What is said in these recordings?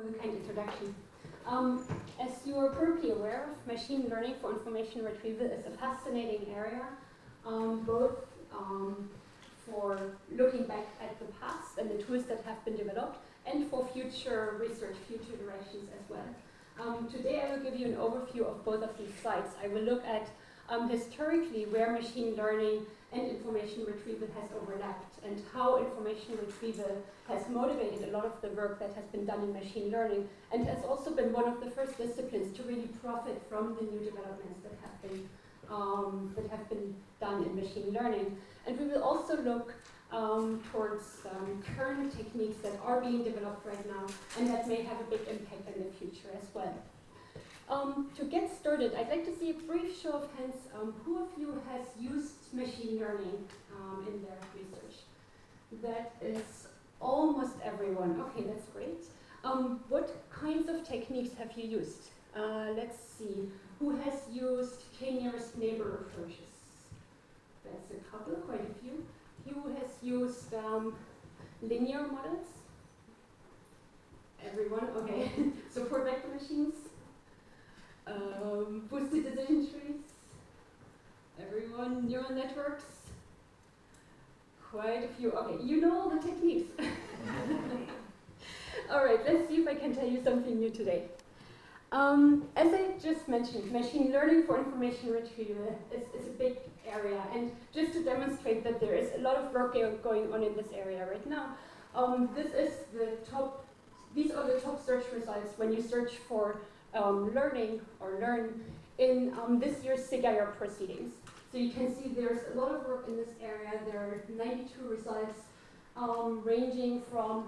with a kind introduction. As you are probably aware of, machine learning for information retrieval is a fascinating area, both for looking back at the past and the tools that have been developed, and for future research, future directions as well. Today I will give you an overview of both of these slides. I will look at historically where machine learning and information retrieval has overlapped, and how information retrieval has motivated a lot of the work that has been done in machine learning, and has also been one of the first disciplines to really profit from the new developments that have been done in machine learning. And we will also look towards current techniques that are being developed right now and that may have a big impact in the future as well. To get started, I'd like to see a brief show of hands. Who of you has used machine learning in their research? That is almost everyone. Okay, that's great. What kinds of techniques have you used? Let's see. Who has used k-nearest neighbor approaches? That's a couple, quite a few. Who has used linear models? Everyone, okay. Support vector machines? Boosted decision trees? Everyone? Neural networks? Quite a few. Okay, you know all the techniques. All right, let's see if I can tell you something new today. As I just mentioned, machine learning for information retrieval is a big area, and just to demonstrate that there is a lot of work going on in this area right now, these are the top search results when you search for learning or learn in this year's SIGIR proceedings. So you can see there's a lot of work in this area. There are 92 results ranging from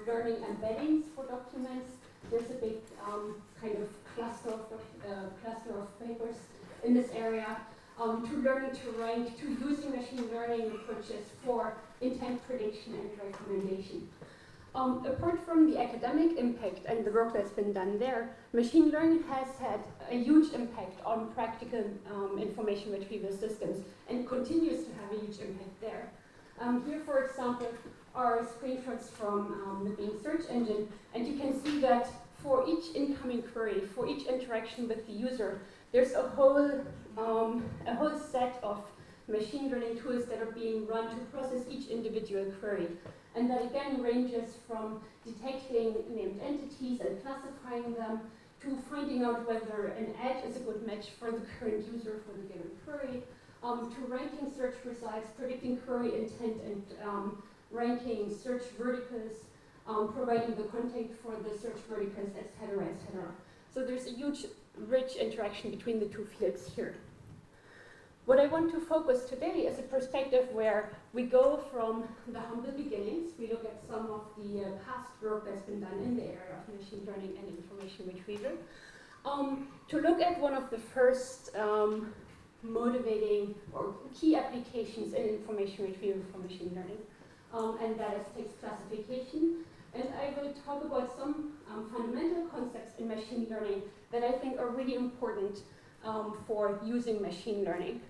learning embeddings for documents. There's a big kind of cluster of papers in this area, to learning to rank, to using machine learning approaches for intent prediction and recommendation. Apart from the academic impact and the work that's been done there, machine learning has had a huge impact on practical information retrieval systems and continues to have a huge impact there. Here, for example, are screenshots from the Bing search engine, and you can see that for each incoming query, for each interaction with the user, there's a whole set of machine learning tools that are being run to process each individual query. And that again ranges from detecting named entities and classifying them, to finding out whether an ad is a good match for the current user for the given query, to ranking search results, predicting query intent, and ranking search verticals, providing the content for the search verticals, etc., etc. So there's a huge, rich interaction between the two fields here. What I want to focus today is a perspective where we go from the humble beginnings. We look at some of the past work that's been done in the area of machine learning and information retrieval, to look at one of the first motivating or key applications in information retrieval for machine learning, and that is text classification. And I will talk about some fundamental concepts in machine learning that I think are really important for using machine learning.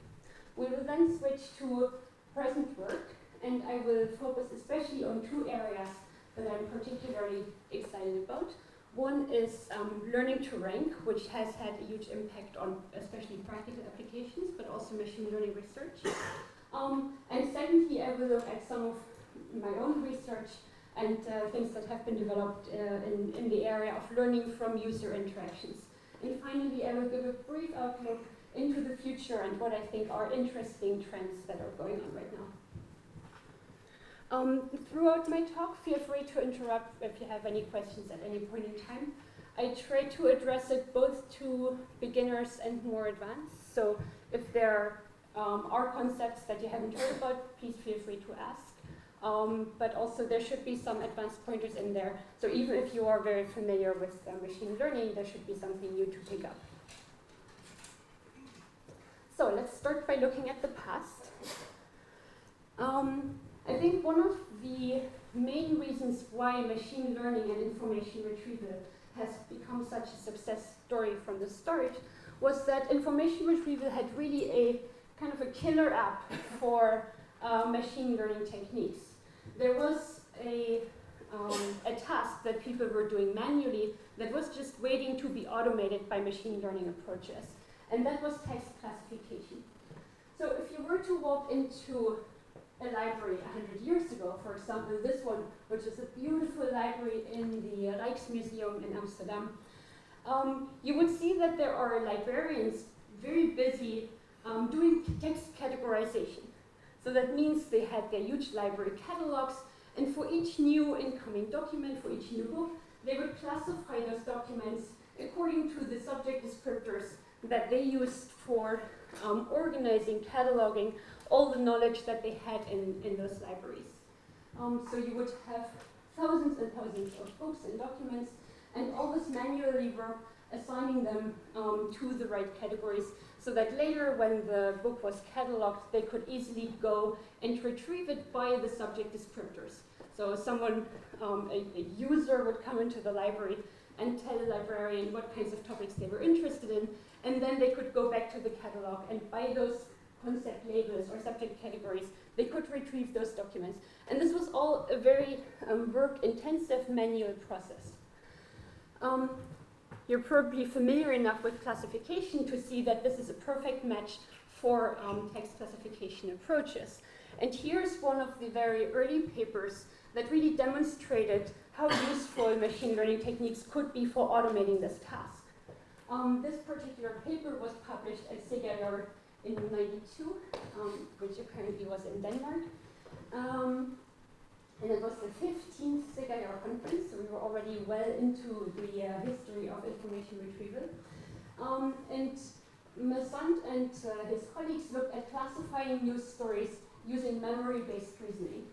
We will then switch to present work, and I will focus especially on two areas that I'm particularly excited about. One is learning to rank, which has had a huge impact on especially practical applications, but also machine learning research. And secondly, I will look at some of my own research and things that have been developed in the area of learning from user interactions. And finally, I will give a brief outlook into the future and what I think are interesting trends that are going on right now. Throughout my talk, feel free to interrupt if you have any questions at any point in time. I try to address it both to beginners and more advanced. So if there are concepts that you haven't heard about, please feel free to ask. But also there should be some advanced pointers in there. So even if you are very familiar with machine learning, there should be something new to pick up. So let's start by looking at the past. I think one of the main reasons why machine learning and information retrieval has become such a success story from the start was that information retrieval had really a kind of a killer app for machine learning techniques. There was a a task that people were doing manually that was just waiting to be automated by machine learning approaches. And that was text classification. So if you were to walk into a library 100 years ago, for example, this one, which is a beautiful library in the Rijksmuseum in Amsterdam, you would see that there are librarians very busy doing text categorization. So that means they had their huge library catalogs, and for each new incoming document, for each new book, they would classify those documents according to the subject descriptors that they used for organizing, cataloging all the knowledge that they had in those libraries. So you would have thousands and thousands of books and documents, and all this manually work assigning them to the right categories, so that later when the book was cataloged, they could easily go and retrieve it by the subject descriptors. So someone, a user would come into the library and tell the librarian what kinds of topics they were interested in, and then they could go back to the catalog, and by those concept labels or subject categories, they could retrieve those documents. And this was all a very work-intensive manual process. You're probably familiar enough with classification to see that this is a perfect match for text classification approaches. And here's one of the very early papers that really demonstrated how useful machine learning techniques could be for automating this task. This particular paper was published at CGIAR in '92, which apparently was in Denmark. And it was the 15th CGIAR conference, so we were already well into the history of information retrieval. And Masant and his colleagues looked at classifying news stories using memory-based reasoning.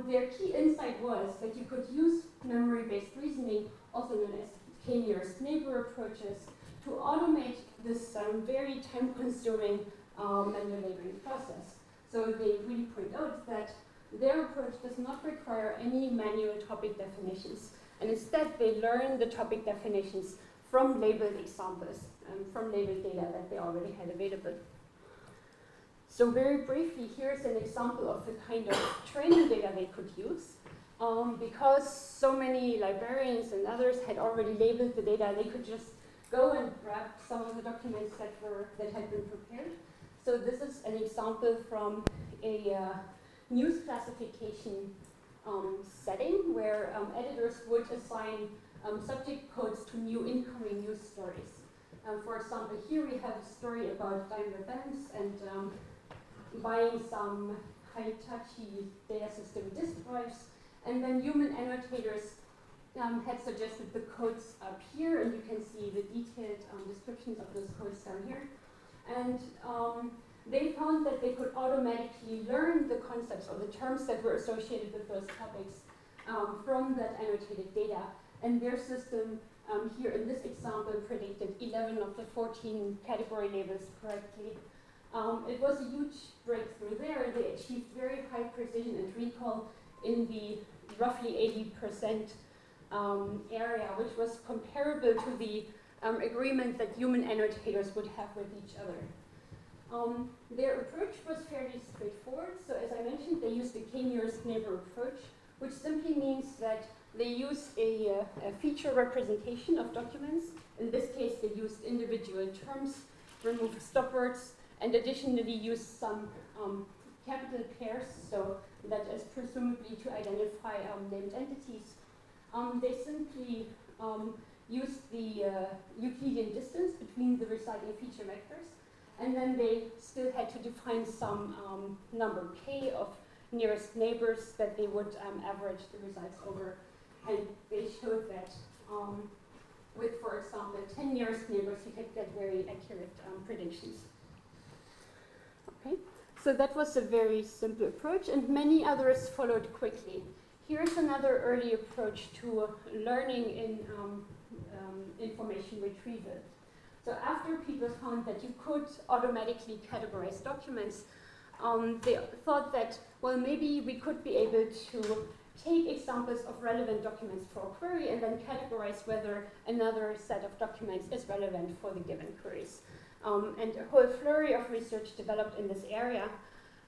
Their key insight was that you could use memory-based reasoning, also known as k-nearest neighbor approaches, to automate this very time-consuming manual labeling process. So they really point out that their approach does not require any manual topic definitions, and instead they learn the topic definitions from labeled examples, from labeled data that they already had available. So very briefly, here's an example of the kind of training data they could use. Because so many librarians and others had already labeled the data, they could just go and grab some of the documents that had been prepared. So this is an example from a news classification setting where editors would assign subject codes to new incoming news stories. For example, here we have a story about Daimler-Benz and buying some Hitachi data system disk drives, and then human annotators had suggested the codes up here, and you can see the detailed descriptions of those codes down here. And they found that they could automatically learn the concepts or the terms that were associated with those topics from that annotated data. And their system here in this example predicted 11 of the 14 category labels correctly. It was a huge breakthrough there. They achieved very high precision and recall in the roughly 80% area, which was comparable to the agreement that human annotators would have with each other. Their approach was fairly straightforward. So as I mentioned, they used the k-nearest neighbor approach, which simply means that they use a feature representation of documents. In this case, they used individual terms, removed stop words, and additionally used some capital pairs, so that is presumably to identify named entities. They simply used the Euclidean distance between the residing feature vectors, and then they still had to define some number k of nearest neighbors that they would average the results over. And they showed that with, for example, 10 nearest neighbors, you could get very accurate predictions. Okay, so that was a very simple approach, and many others followed quickly. Here's another early approach to learning in information retrieval. So after people found that you could automatically categorize documents, they thought that, well, maybe we could be able to take examples of relevant documents for a query and then categorize whether another set of documents is relevant for the given queries. And a whole flurry of research developed in this area.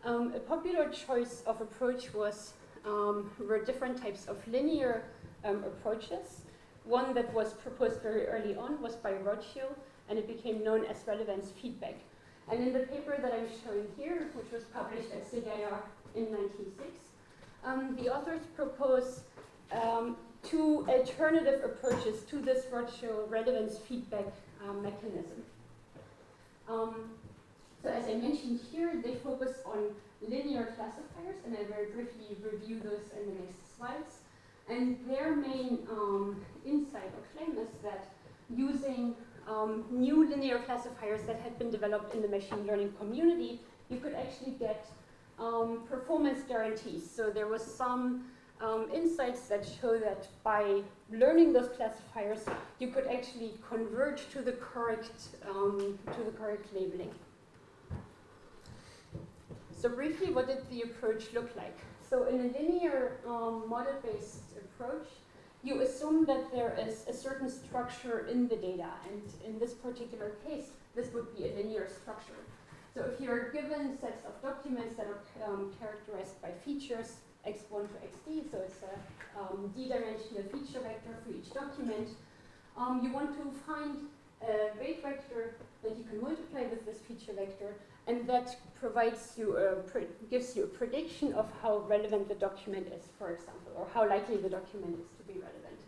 A popular choice of approach was were different types of linear approaches. One that was proposed very early on was by Roccio, and it became known as relevance feedback. And in the paper that I'm showing here, which was published at CIR in 1906, the authors propose two alternative approaches to this Roccio relevance feedback mechanism. So as I mentioned here, they focus on linear classifiers, and I very briefly review those in the next slides. And their main insight or claim is that using new linear classifiers that had been developed in the machine learning community, you could actually get performance guarantees. So there was some insights that show that by learning those classifiers, you could actually converge to the correct labeling. So briefly, what did the approach look like? So in a linear model-based approach, you assume that there is a certain structure in the data, and in this particular case, this would be a linear structure. So if you're given sets of documents that are characterized by features, x1 to xd, so it's a d-dimensional feature vector for each document, you want to find a weight vector that you can multiply with this feature vector, and that provides you gives you a prediction of how relevant the document is, for example, or how likely the document is to be relevant.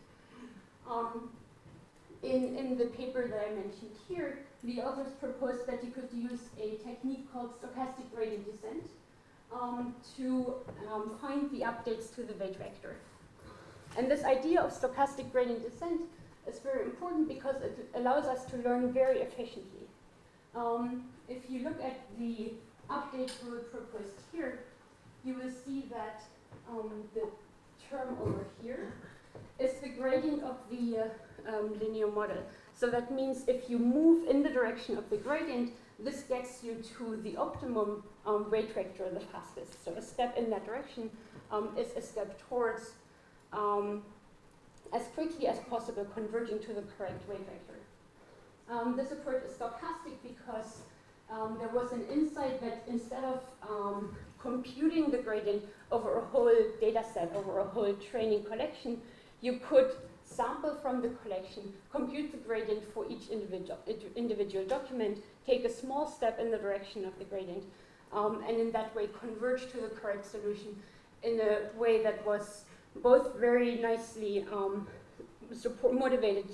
In the paper that I mentioned here, the authors proposed that you could use a technique called stochastic gradient descent to find the updates to the weight vector. And this idea of stochastic gradient descent is very important because it allows us to learn very efficiently. If you look at the update rule proposed here, you will see that the term over here is the gradient of the linear model. So that means if you move in the direction of the gradient, this gets you to the optimum weight vector the fastest. So a step in that direction is a step towards, as quickly as possible, converging to the correct weight vector. This approach is stochastic because there was an insight that instead of computing the gradient over a whole data set, over a whole training collection, you could sample from the collection, compute the gradient for each individual document, take a small step in the direction of the gradient, and in that way converge to the correct solution in a way that was both very nicely motivated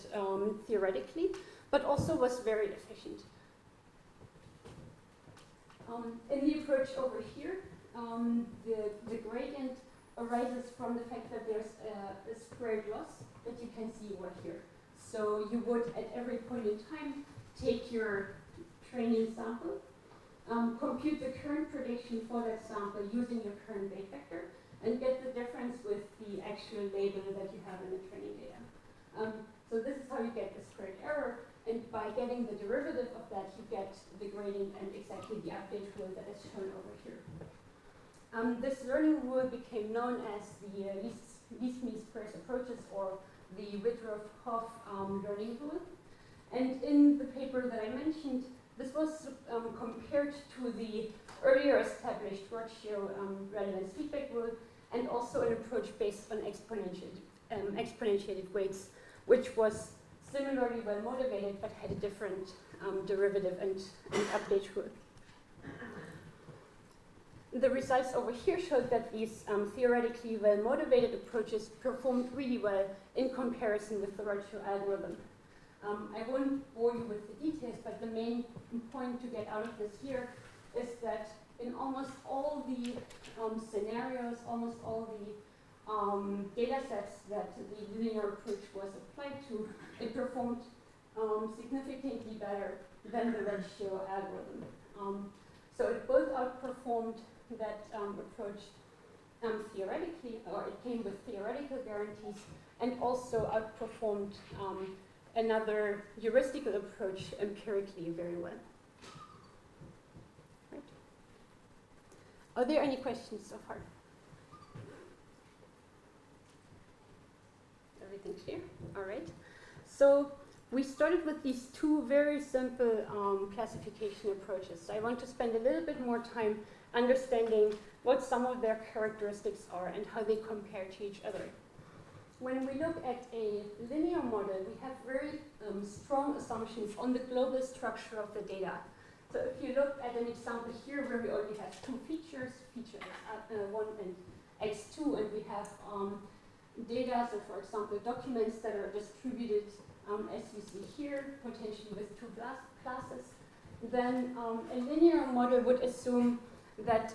theoretically, but also was very efficient. In the approach over here, the gradient arises from the fact that there's a squared loss that you can see over here. So you would, at every point in time, take your training sample, compute the current prediction for that sample using your current weight vector, and get the difference with the actual label that you have in the training data. So this is how you get the squared error, and by getting the derivative of that, you get the gradient and exactly the update rule that is shown over here. This learning rule became known as the least mean squares approaches, or the Whitworth-Hoff learning rule. And in the paper that I mentioned, this was compared to the earlier established Roccio relevance feedback rule, and also an approach based on exponentiated weights, which was similarly well motivated but had a different derivative and update rule. The results over here showed that these theoretically well motivated approaches performed really well in comparison with the Roccio algorithm. I won't bore you with the details, but the main point to get out of this here is that in almost all the scenarios, almost all the data sets that the linear approach was applied to, it performed significantly better than the Roccio algorithm. So it both outperformed that approach theoretically, or it came with theoretical guarantees, and also outperformed another heuristical approach empirically very well. Right. Are there any questions so far? Everything clear? All right. So we started with these two very simple classification approaches. So I want to spend a little bit more time understanding what some of their characteristics are and how they compare to each other. When we look at a linear model, we have very strong assumptions on the global structure of the data. So if you look at an example here where we only have two features, feature x1 and x2, and we have data, so for example documents that are distributed as you see here, potentially with two classes, then a linear model would assume that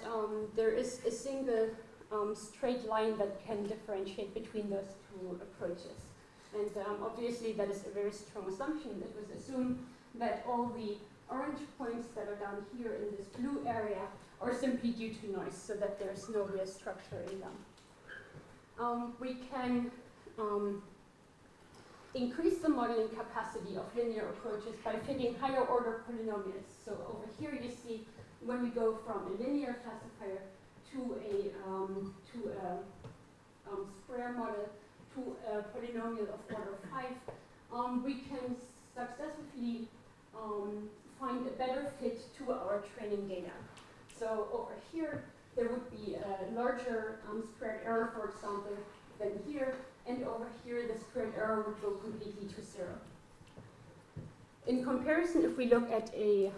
there is a single straight line that can differentiate between those two approaches. And obviously that is a very strong assumption. It was assumed that all the orange points that are down here in this blue area are simply due to noise, so that there's no real structure in them. We can increase the modeling capacity of linear approaches by fitting higher order polynomials. So over here you see when we go from a linear classifier to a square model to a polynomial of order 5, we can successfully find a better fit to our training data. So over here, there would be a larger squared error, for example, than here, and over here, the squared error would go completely to 0. In comparison, if we look at a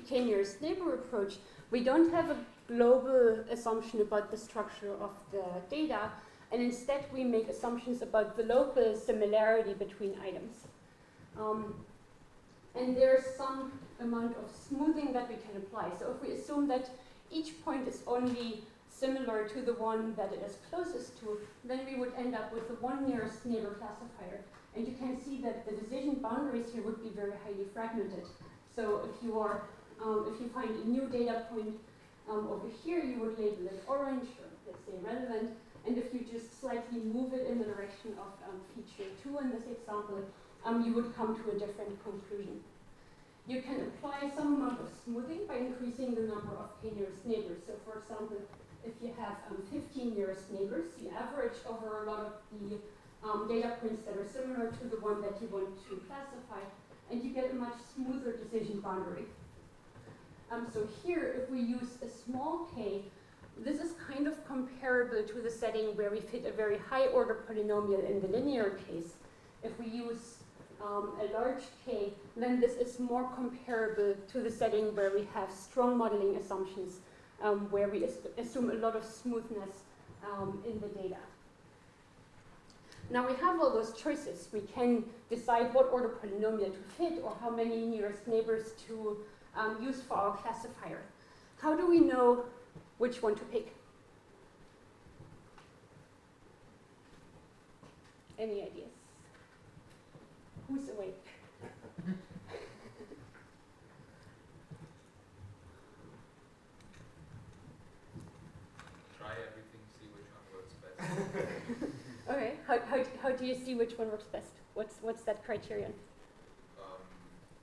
k-nearest neighbor approach, we don't have a global assumption about the structure of the data, and instead we make assumptions about the local similarity between items. And there's some amount of smoothing that we can apply. So if we assume that each point is only similar to the one that it is closest to, then we would end up with the one nearest neighbor classifier. And you can see that the decision boundaries here would be very highly fragmented. So if you are, if you find a new data point over here, you would label it orange, or let's say relevant. And if you just slightly move it in the direction of feature 2 in this example, you would come to a different conclusion. You can apply some amount of smoothing by increasing the number of k-nearest neighbors. So for example, if you have 15 nearest neighbors, you average over a lot of the data points that are similar to the one that you want to classify, and you get a much smoother decision boundary. So here, if we use a small k, this is kind of comparable to the setting where we fit a very high order polynomial in the linear case. If we use a large k, then this is more comparable to the setting where we have strong modeling assumptions, where we assume a lot of smoothness in the data. Now we have all those choices. We can decide what order polynomial to fit or how many nearest neighbors to use for our classifier. How do we know which one to pick? Any ideas? Who's awake? Try everything, see which one works best. Okay, how do you see which one works best? What's that criterion?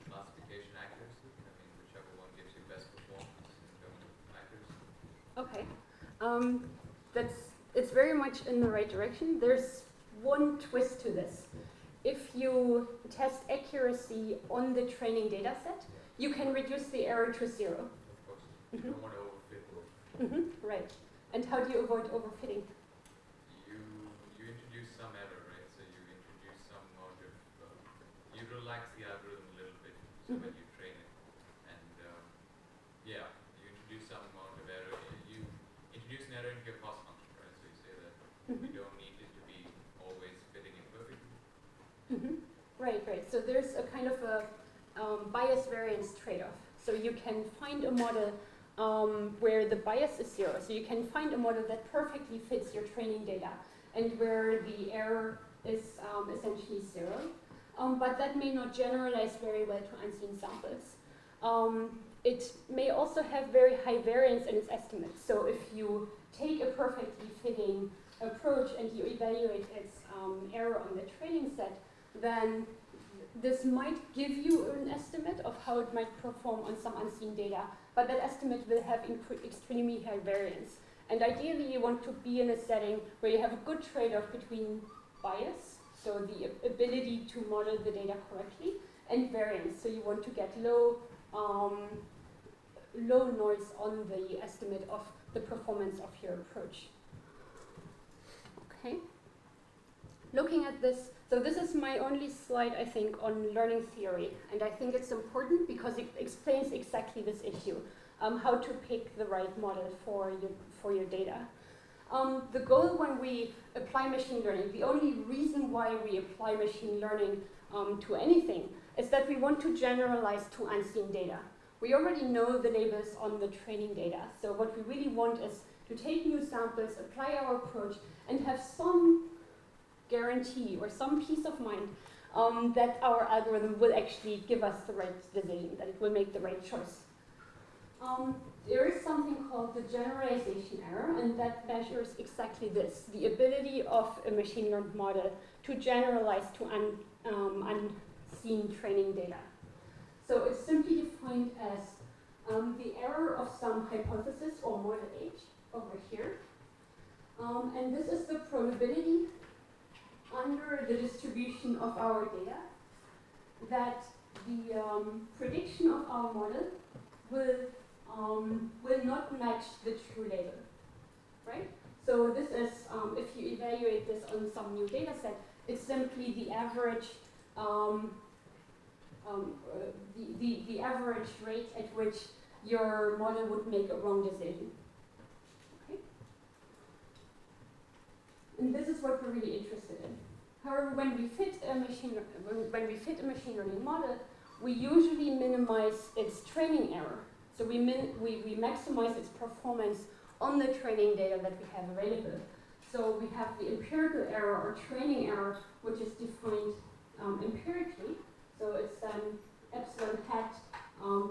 Classification accuracy. I mean, whichever one gives you best performance in terms of accuracy. It's very much in the right direction. There's one twist to this. If you test accuracy on the training data set, you can reduce the error to 0. Of course, you don't want to overfit. Right. And how do you avoid overfitting? You introduce some error, right? So you introduce some amount of, you relax the algorithm a little bit so when you train it. And yeah, you introduce some amount of error. You introduce an error into your cost function, right? So you say that we don't need it to be always fitting it perfectly. Right. So there's a kind of a bias variance trade-off. So you can find a model where the bias is 0. So you can find a model that perfectly fits your training data and where the error is essentially 0. But that may not generalize very well to unseen samples. It may also have very high variance in its estimates. So if you take a perfectly fitting approach and you evaluate its error on the training set, then this might give you an estimate of how it might perform on some unseen data, but that estimate will have extremely high variance. And ideally, you want to be in a setting where you have a good trade-off between bias, so the ability to model the data correctly, and variance. So you want to get low noise on the estimate of the performance of your approach. Okay. Looking at this, so this is my only slide, I think, on learning theory, and I think it's important because it explains exactly this issue, how to pick the right model for your data. The goal when we apply machine learning, the only reason why we apply machine learning to anything is that we want to generalize to unseen data. We already know the labels on the training data, so what we really want is to take new samples, apply our approach, and have some guarantee or some peace of mind that our algorithm will actually give us the right decision, that it will make the right choice. There is something called the generalization error, and that measures exactly this, the ability of a machine learned model to generalize to unseen training data. So it's simply defined as the error of some hypothesis or model H over here. And this is the probability under the distribution of our data that the prediction of our model will not match the true label, right? So this is, if you evaluate this on some new data set, it's simply the average the average rate at which your model would make a wrong decision. Okay? And this is what we're really interested in. However, when we fit a machine learning model, we usually minimize its training error. So we maximize its performance on the training data that we have available. So we have the empirical error or training error, which is defined empirically. So it's epsilon hat,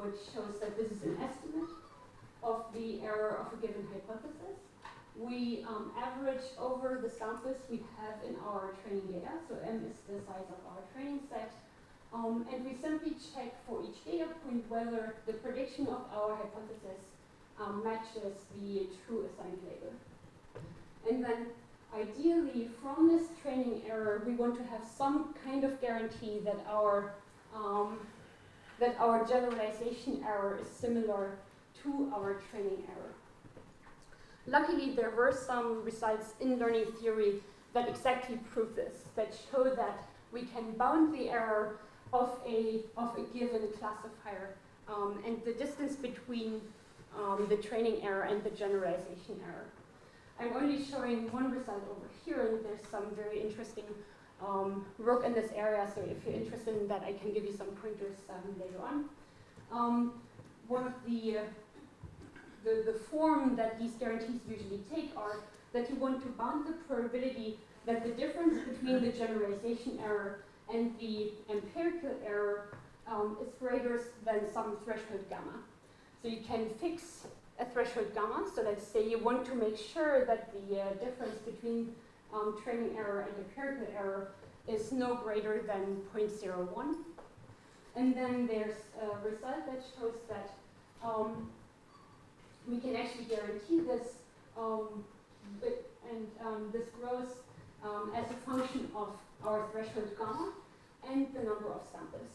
which shows that this is an estimate of the error of a given hypothesis. We average over the samples we have in our training data. So M is the size of our training set. And we simply check for each data point whether the prediction of our hypothesis matches the true assigned label. And then ideally, from this training error, we want to have some kind of guarantee that our generalization error is similar to our training error. Luckily, there were some results in learning theory that exactly prove this, that show that we can bound the error of a given classifier and the distance between the training error and the generalization error. I'm only showing one result over here, and there's some very interesting work in this area, so if you're interested in that, I can give you some pointers later on. One of the form that these guarantees usually take are that you want to bound the probability that the difference between the generalization error and the empirical error is greater than some threshold gamma. So you can fix a threshold gamma, so let's say you want to make sure that the difference between training error and empirical error is no greater than 0.01. And then there's a result that shows that we can actually guarantee this, this grows as a function of our threshold gamma and the number of samples.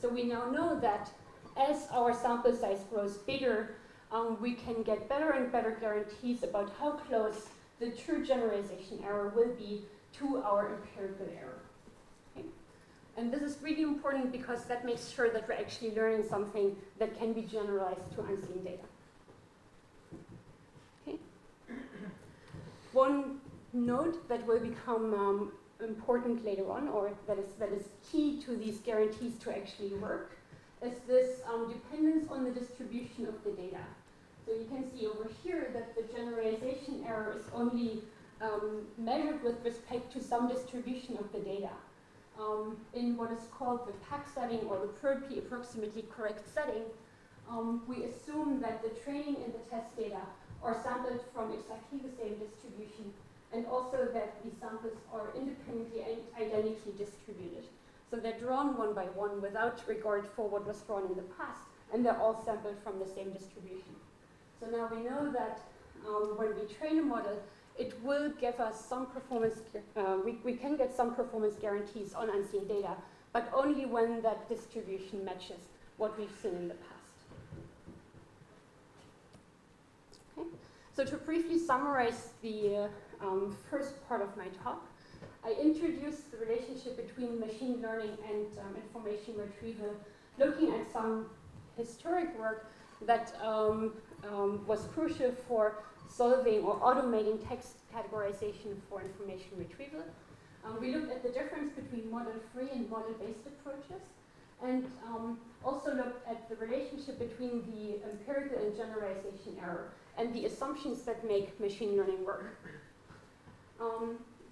So we now know that as our sample size grows bigger, we can get better and better guarantees about how close the true generalization error will be to our empirical error. Okay? And this is really important because that makes sure that we're actually learning something that can be generalized to unseen data. Okay? One note that will become important later on, or that is key to these guarantees to actually work, is this dependence on the distribution of the data. So you can see over here that the generalization error is only measured with respect to some distribution of the data. In what is called the PAC setting, or the probably approximately correct setting, we assume that the training and the test data are sampled from exactly the same distribution, and also that the samples are independently and identically distributed. So they're drawn one by one without regard for what was drawn in the past, and they're all sampled from the same distribution. So now we know that when we train a model, it will give us some performance, we can get some performance guarantees on unseen data, but only when that distribution matches what we've seen in the past. Okay? So to briefly summarize the first part of my talk, I introduced the relationship between machine learning and information retrieval, looking at some historic work that was crucial for solving or automating text categorization for information retrieval. We looked at the difference between model-free and model-based approaches, and also looked at the relationship between the empirical and generalization error and the assumptions that make machine learning work.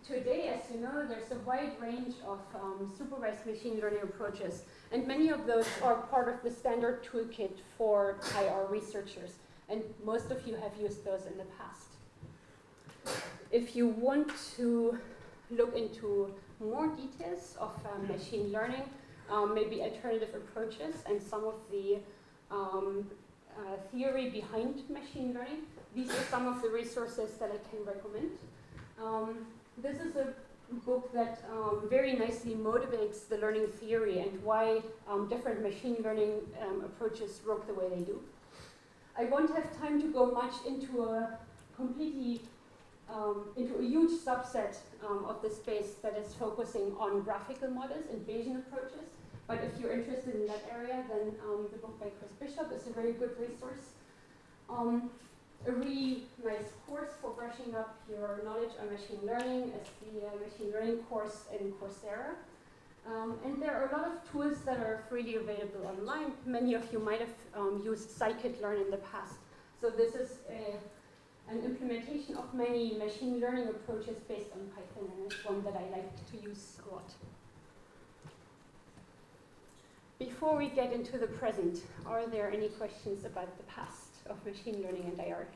Today, as you know, there's a wide range of supervised machine learning approaches, and many of those are part of the standard toolkit for IR researchers, and most of you have used those in the past. If you want to look into more details of machine learning, maybe alternative approaches and some of the theory behind machine learning, these are some of the resources that I can recommend. This is a book that very nicely motivates the learning theory and why different machine learning approaches work the way they do. I won't have time to go much into a huge subset of the space that is focusing on graphical models and Bayesian approaches. But if you're interested in that area, then the book by Chris Bishop is a very good resource. A really nice course for brushing up your knowledge on machine learning is the machine learning course in Coursera. And there are a lot of tools that are freely available online. Many of you might have used scikit-learn in the past. So this is an implementation of many machine learning approaches based on Python, and it's one that I like to use a lot. Before we get into the present, are there any questions about the past of machine learning and IR?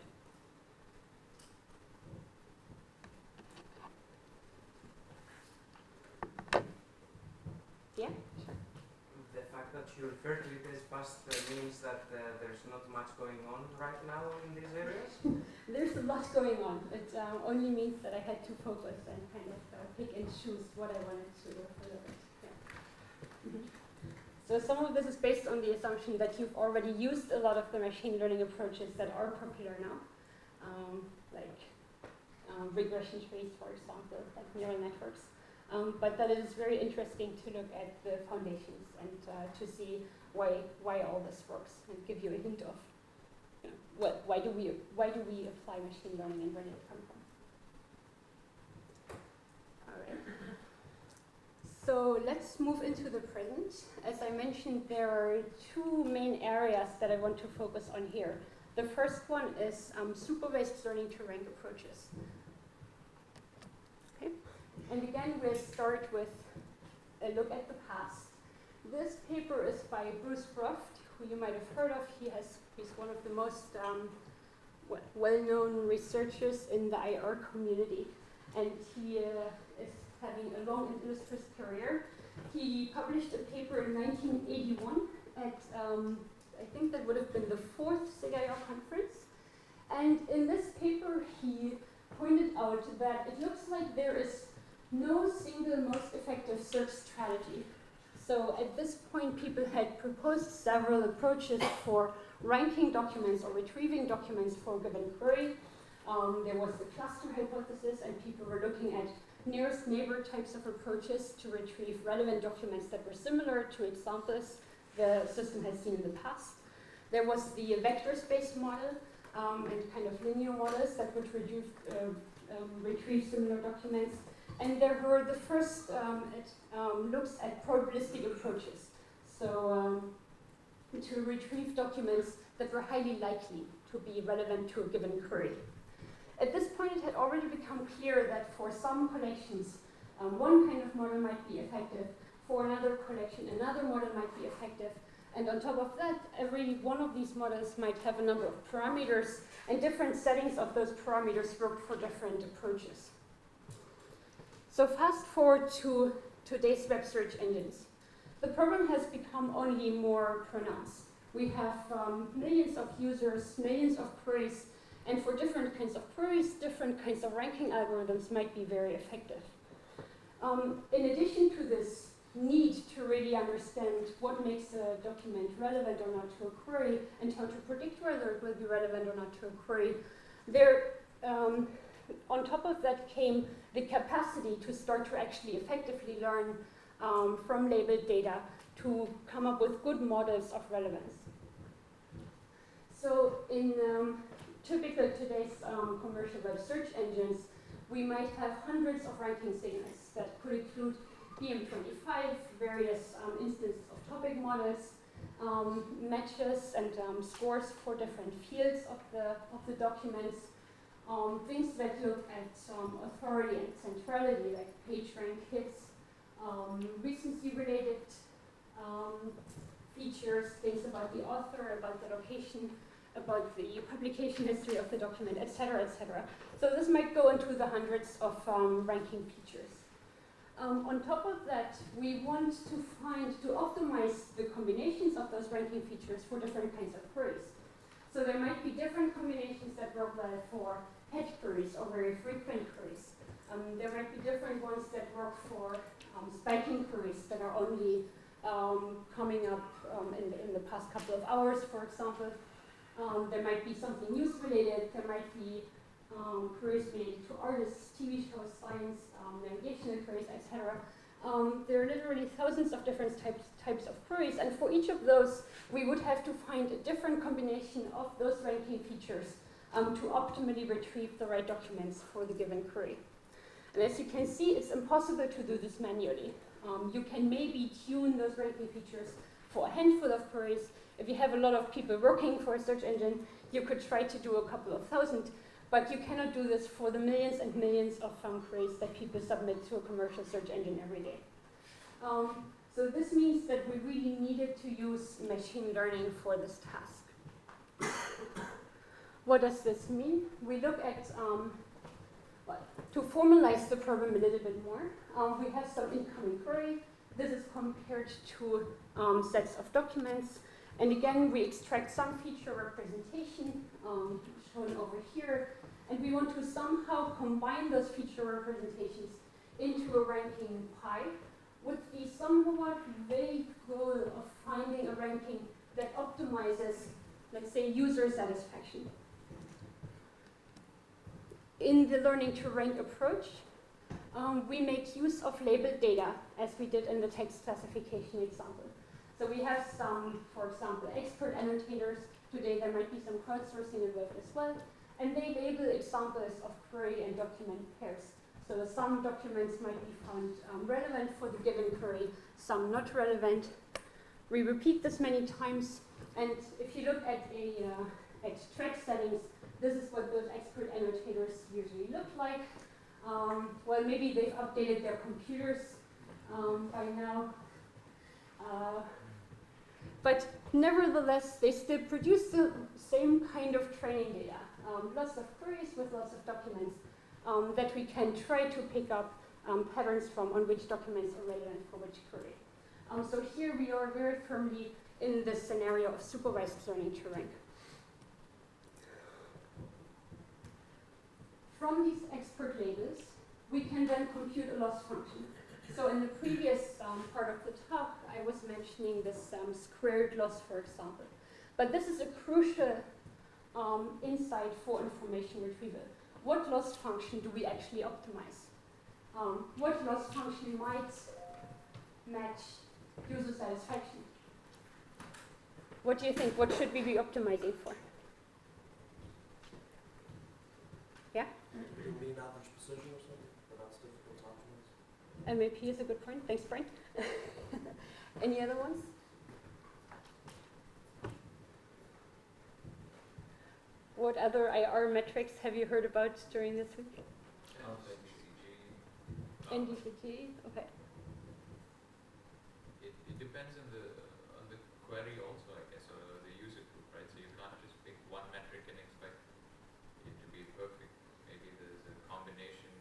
Yeah, sure. The fact that you refer to it as past means that there's not much going on right now in these areas? There's a lot going on. It only means that I had to focus and kind of pick and choose what I wanted to do for it. Yeah. Mm-hmm. So some of this is based on the assumption that you've already used a lot of the machine learning approaches that are popular now, like regression trees, for example, like neural networks. But that it is very interesting to look at the foundations and to see why all this works and give you a hint of why do we apply machine learning and where did it come from. All right. So let's move into the present. As I mentioned, there are two main areas that I want to focus on here. The first one is supervised learning to rank approaches. Okay. And again, we'll start with a look at the past. This paper is by Bruce Broft, who you might have heard of. He's one of the most well-known researchers in the IR community, and he is having a long and illustrious career. He published a paper in 1981 at, I think that would have been the 4th SIG-IR conference. And in this paper, he pointed out that it looks like there is no single most effective search strategy. So at this point, people had proposed several approaches for ranking documents or retrieving documents for a given query. There was the cluster hypothesis, and people were looking at nearest neighbor types of approaches to retrieve relevant documents that were similar to examples the system has seen in the past. There was the vector space model and kind of linear models that would retrieve similar documents. And there were the first looks at probabilistic approaches. So to retrieve documents that were highly likely to be relevant to a given query. At this point, it had already become clear that for some collections, one kind of model might be effective. For another collection, another model might be effective. And on top of that, every one of these models might have a number of parameters, and different settings of those parameters work for different approaches. So fast forward to today's web search engines. The problem has become only more pronounced. We have millions of users, millions of queries, and for different kinds of queries, different kinds of ranking algorithms might be very effective. In addition to this need to really understand what makes a document relevant or not to a query and how to predict whether it will be relevant or not to a query, There, on top of that came the capacity to start to actually effectively learn from labeled data to come up with good models of relevance. So in typical today's commercial web search engines, we might have hundreds of ranking signals that could include BM25, various instances of topic models, matches and scores for different fields of the documents, things that look at authority and centrality, like page rank hits, recency-related features, things about the author, about the location, about the publication history of the document, etc., etc. So this might go into the hundreds of ranking features. On top of that, we want to optimize the combinations of those ranking features for different kinds of queries. So there might be different combinations that work well for head queries or very frequent queries. There might be different ones that work for spiking queries that are only coming up in the past couple of hours, for example. There might be something news related. There might be queries related to artists, TV shows, science, navigational queries, etc. There are literally thousands of different types of queries, and for each of those, we would have to find a different combination of those ranking features to optimally retrieve the right documents for the given query. And as you can see, it's impossible to do this manually. You can maybe tune those ranking features for a handful of queries. If you have a lot of people working for a search engine, you could try to do a couple of thousand, but you cannot do this for the millions and millions of queries that people submit to a commercial search engine every day. So this means that we really needed to use machine learning for this task. What does this mean? We look at, to formalize the problem a little bit more, we have some incoming query. This is compared to sets of documents. And again, we extract some feature representation, shown over here, and we want to somehow combine those feature representations into a ranking pie with the somewhat vague goal of finding a ranking that optimizes, let's say, user satisfaction. In the learning to rank approach, we make use of labeled data, as we did in the text classification example. So we have some, for example, expert annotators. Today there might be some crowdsourcing involved as well. And they label examples of query and document pairs. So some documents might be found relevant for the given query, some not relevant. We repeat this many times. And if you look at track settings, this is what those expert annotators usually look like. Well, maybe they've updated their computers by now. But nevertheless, they still produce the same kind of training data. Lots of queries with lots of documents that we can try to pick up patterns from on which documents are relevant for which query. So here we are very firmly in the scenario of supervised learning to rank. From these expert labels, we can then compute a loss function. So in the previous part of the talk, I was mentioning this squared loss, for example. But this is a crucial insight for information retrieval. What loss function do we actually optimize? What loss function might match user satisfaction? What do you think? What should we be optimizing for? Yeah? Mean average precision or something? But that's difficult to optimize. MAP is a good point. Thanks, Brent. Any other ones? What other IR metrics have you heard about during this week? NDCG, okay. It depends on the query also, I guess, or the user group, right? So you can't just pick one metric and expect it to be perfect. Maybe there's a combination,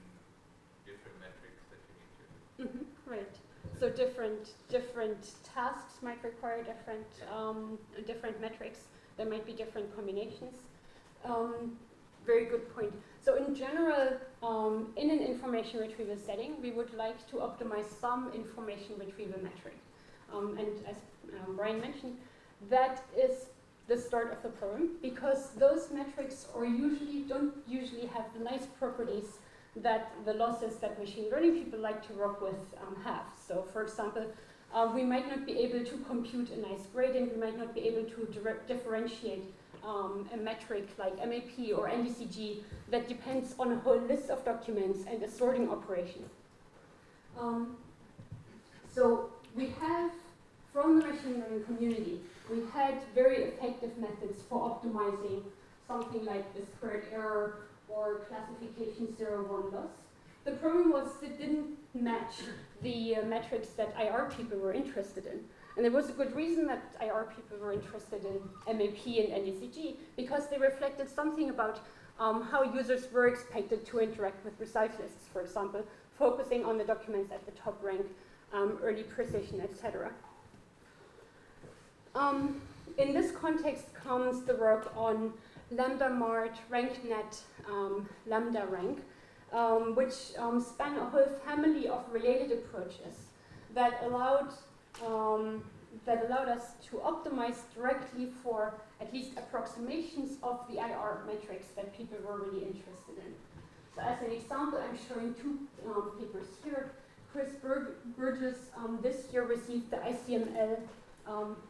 different metrics that you need to. Right. So different tasks might require different metrics. There might be different combinations. Very good point. So in general, in an information retrieval setting, we would like to optimize some information retrieval metric. And as Brian mentioned, that is the start of the problem, because those metrics don't usually have the nice properties that the losses that machine learning people like to work with have. So for example, we might not be able to compute a nice gradient, we might not be able to differentiate a metric like MAP or NDCG that depends on a whole list of documents and a sorting operation. So we have, from the machine learning community, we had very effective methods for optimizing something like the squared error or classification 0-1 loss. The problem was it didn't match the metrics that IR people were interested in. And there was a good reason that IR people were interested in MAP and NDCG, because they reflected something about how users were expected to interact with result lists, for example, focusing on the documents at the top rank, early precision, etc. In this context comes the work on Lambda Mart, RankNet, Lambda Rank, which span a whole family of related approaches that allowed us to optimize directly for at least approximations of the IR metrics that people were really interested in. So as an example, I'm showing two papers here. Chris Burgess this year received the ICML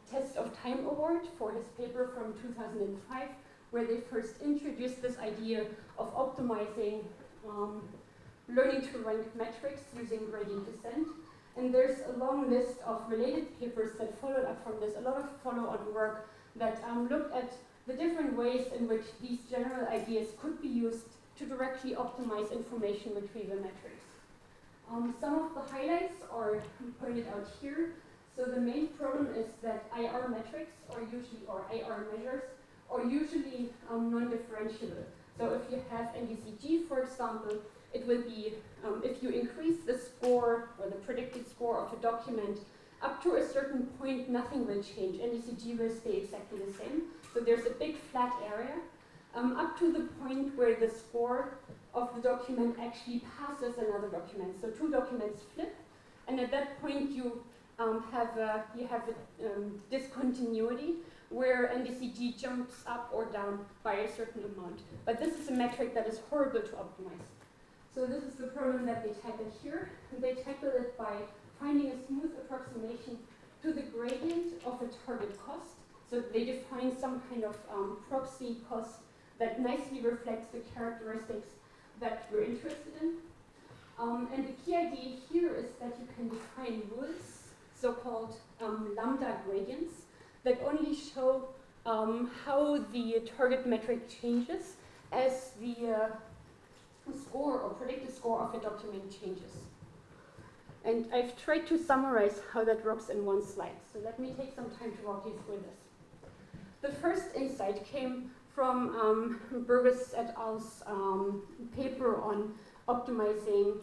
Test of Time Award for his paper from 2005, where they first introduced this idea of optimizing learning to rank metrics using gradient descent. And there's a long list of related papers that followed up from this, a lot of follow-on work that looked at the different ways in which these general ideas could be used to directly optimize information retrieval metrics. Some of the highlights are pointed out here. So the main problem is that IR metrics are usually, or IR measures, are usually non-differentiable. So if you have NDCG, for example, it will be, if you increase the score or the predicted score of a document up to a certain point, nothing will change. NDCG will stay exactly the same. So there's a big flat area up to the point where the score of the document actually passes another document. So two documents flip, and at that point you have a discontinuity where NDCG jumps up or down by a certain amount. But this is a metric that is horrible to optimize. So this is the problem that they tackle here. And they tackle it by finding a smooth approximation to the gradient of a target cost. So they define some kind of proxy cost that nicely reflects the characteristics that we're interested in. And the key idea here is that you can define rules, so-called lambda gradients, that only show how the target metric changes as the score or predicted score of a document changes. And I've tried to summarize how that works in one slide. So let me take some time to walk you through this. The first insight came from Burgess et al.'s paper on optimizing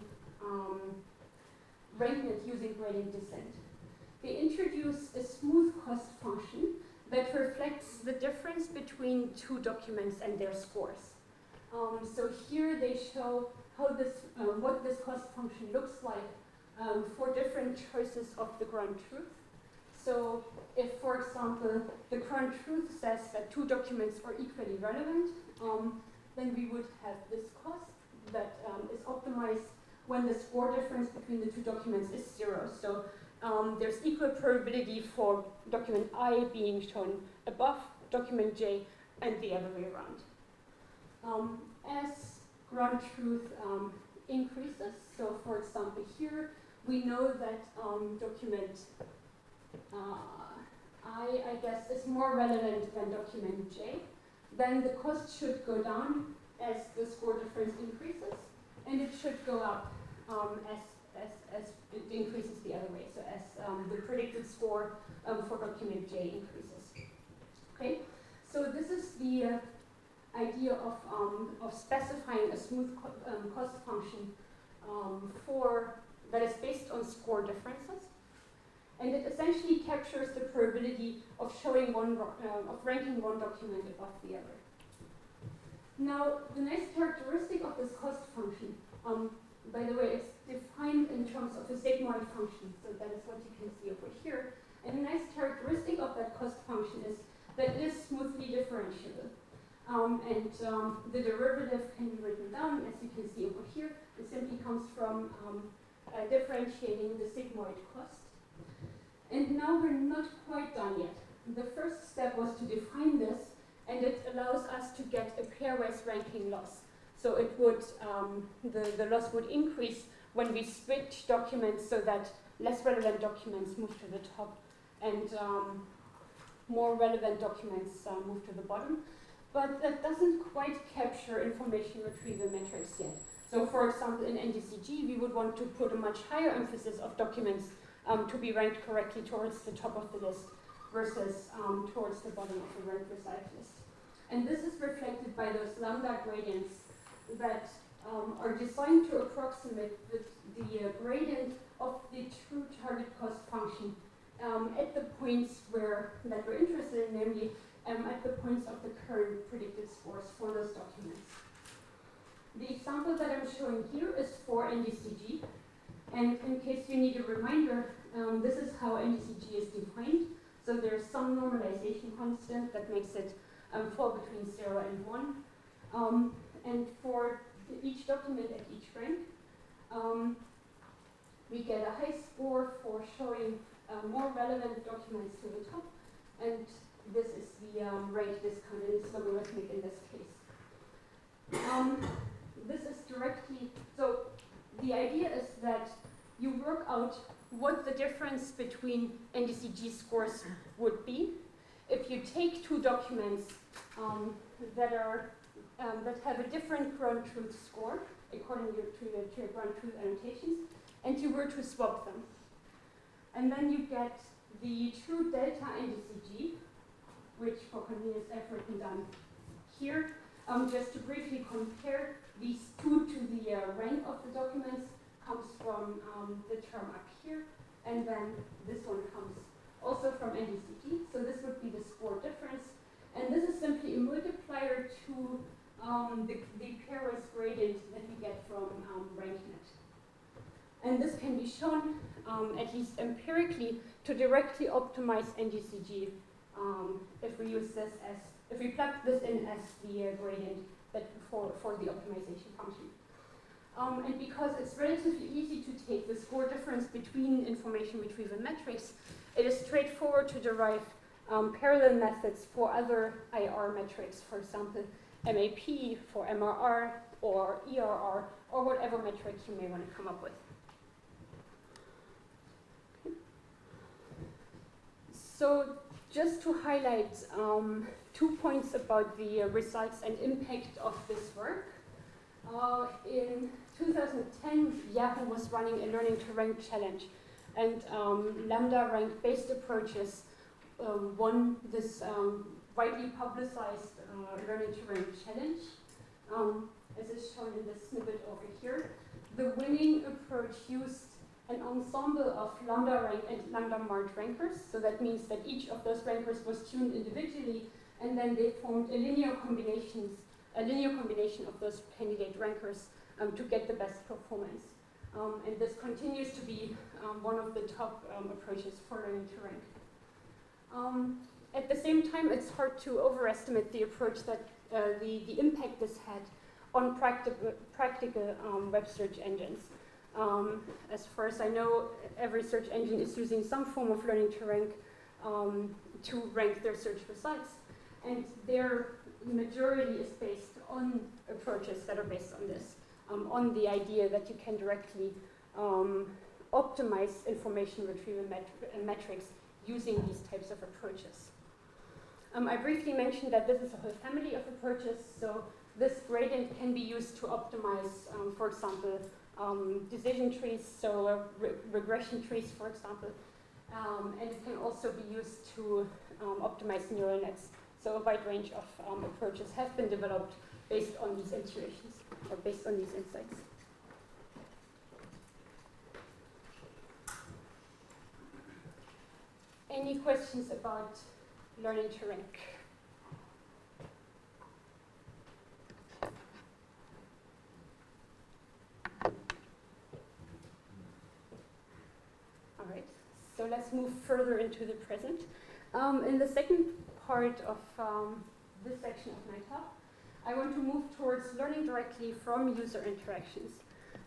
RankNet using gradient descent. They introduced a smooth cost function that reflects the difference between two documents and their scores. So here they show how this, what this cost function looks like for different choices of the ground truth. So if, for example, the ground truth says that two documents are equally relevant, then we would have this cost that is optimized when the score difference between the two documents is 0. So there's equal probability for document I being shown above document J and the other way around. As ground truth increases, so for example here, we know that document I guess, is more relevant than document J, then the cost should go down as the score difference increases, and it should go up as it increases the other way, so as the predicted score for document J increases. Okay, so this is the idea of specifying a smooth cost function that is based on score differences. And it essentially captures the probability of showing of ranking one document above the other. Now, the nice characteristic of this cost function, by the way, it's defined in terms of a sigmoid function, so that is what you can see over here. And a nice characteristic of that cost function is that it is smooth differentiable. The derivative can be written down, as you can see over here. It simply comes from differentiating the sigmoid cost. And now we're not quite done yet. The first step was to define this, and it allows us to get a pairwise ranking loss. So it would, the loss would increase when we switch documents so that less relevant documents move to the top and more relevant documents move to the bottom. But that doesn't quite capture information retrieval metrics yet. So for example, in NDCG, we would want to put a much higher emphasis of documents to be ranked correctly towards the top of the list versus towards the bottom of the ranked result list. And this is reflected by those lambda gradients that are designed to approximate the gradient of the true target cost function at the points that we're interested in, namely at the points of the current predicted scores for those documents. The example that I'm showing here is for NDCG, and in case you need a reminder, this is how NDCG is defined. So there's some normalization constant that makes it fall between 0 and 1. And for each document at each rank, we get a high score for showing more relevant documents to the top, and this is the rate discount, and it's logarithmic in this case. This is directly, so the idea is that you work out what the difference between NDCG scores would be if you take two documents that have a different ground truth score according to your ground truth annotations, and you were to swap them. And then you get the true delta NDCG, which for convenience I've written down here, just to briefly compare these two to the rank of the documents, comes from the term up here, and then this one comes also from NDCG, so this would be the score difference, and this is simply a multiplier to the pairwise gradient that we get from RankNet. And this can be shown, at least empirically, to directly optimize NDCG if we use this as, if we plug this in as the gradient that for the optimization function. And because it's relatively easy to take the score difference between information retrieval metrics, it is straightforward to derive parallel methods for other IR metrics, for example, MAP for MRR or ERR or whatever metric you may want to come up with. So just to highlight 2 points about the results and impact of this work. In 2010, Yahoo was running a learning to rank challenge, and lambda rank based approaches won this widely publicized learning to rank challenge, as is shown in this snippet over here. The winning approach used an ensemble of lambda rank and lambda marked rankers, so that means that each of those rankers was tuned individually, and then they formed a linear combination of those candidate rankers to get the best performance. And this continues to be one of the top approaches for learning to rank. At the same time, it's hard to overestimate the approach that the impact this had on practical web search engines. As far as I know, every search engine is using some form of learning to rank their search results, and their majority is based on approaches that are based on this, on the idea that you can directly optimize information retrieval metrics using these types of approaches. I briefly mentioned that this is a whole family of approaches, so this gradient can be used to optimize, for example, decision trees, so regression trees, for example, and it can also be used to optimize neural nets. So a wide range of approaches have been developed based on these intuitions, or based on these insights. Any questions about learning to rank? All right, so let's move further into the present. In the second part of this section of my talk, I want to move towards learning directly from user interactions.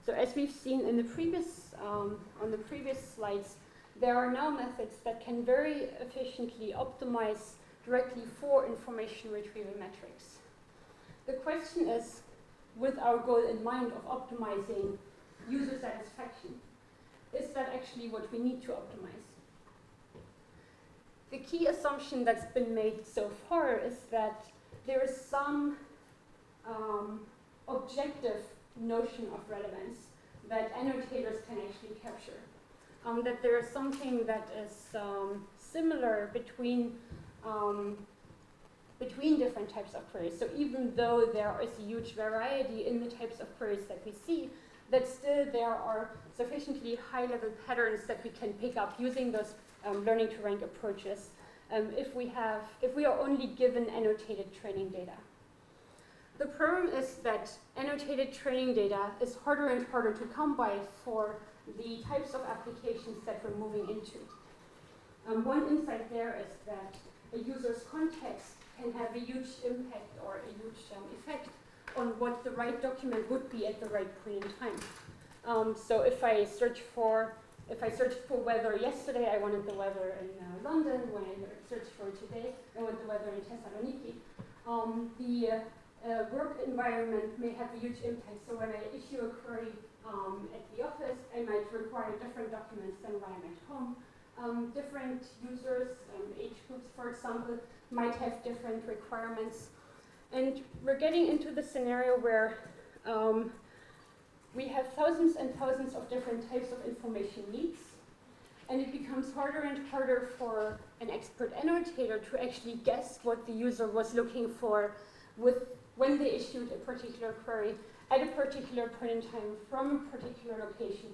So as we've seen in the previous, on the previous slides, there are now methods that can very efficiently optimize directly for information retrieval metrics. The question is, with our goal in mind of optimizing user satisfaction, is that actually what we need to optimize? The key assumption that's been made so far is that there is some objective notion of relevance that annotators can actually capture. That there is something that is similar between different types of queries. So even though there is a huge variety in the types of queries that we see, that still there are sufficiently high-level patterns that we can pick up using those learning to rank approaches if we are only given annotated training data. The problem is that annotated training data is harder and harder to come by for the types of applications that we're moving into. One insight there is that a user's context can have a huge impact or a huge effect on what the right document would be at the right point in time. So if I searched for weather yesterday, I wanted the weather in London. When I searched for today, I want the weather in Thessaloniki. The work environment may have a huge impact. So when I issue a query at the office, I might require different documents than when I'm at home. Different users, age groups, for example, might have different requirements. And we're getting into the scenario where we have thousands and thousands of different types of information needs, and it becomes harder and harder for an expert annotator to actually guess what the user was looking for when they issued a particular query at a particular point in time from a particular location.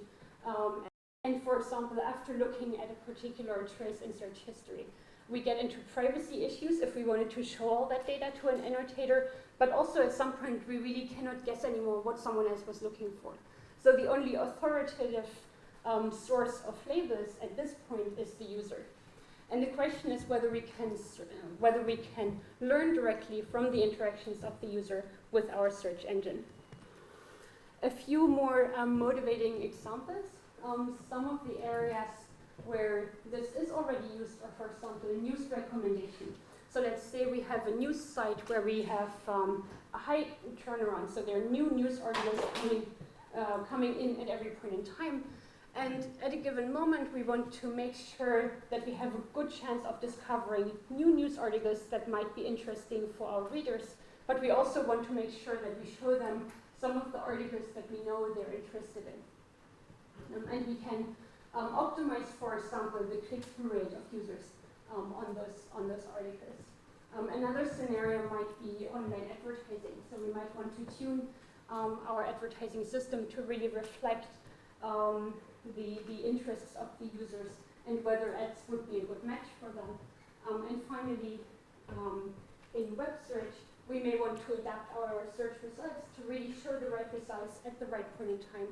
And for example, after looking at a particular trace in search history, we get into privacy issues if we wanted to show all that data to an annotator, but also at some point we really cannot guess anymore what someone else was looking for. So the only authoritative source of labels at this point is the user. And the question is whether we can learn directly from the interactions of the user with our search engine. A few more motivating examples. Some of the areas where this is already used are, for example, news recommendation. So let's say we have a news site where we have a high turnaround. So there are new news articles coming in at every point in time. And at a given moment, we want to make sure that we have a good chance of discovering new news articles that might be interesting for our readers. But we also want to make sure that we show them some of the articles that we know they're interested in. And we can optimize, for example, the click-through rate of users on those articles. Another scenario might be online advertising. So we might want to tune our advertising system to really reflect the interests of the users and whether ads would be a good match for them. And finally, in web search, we may want to adapt our search results to really show the right results at the right point in time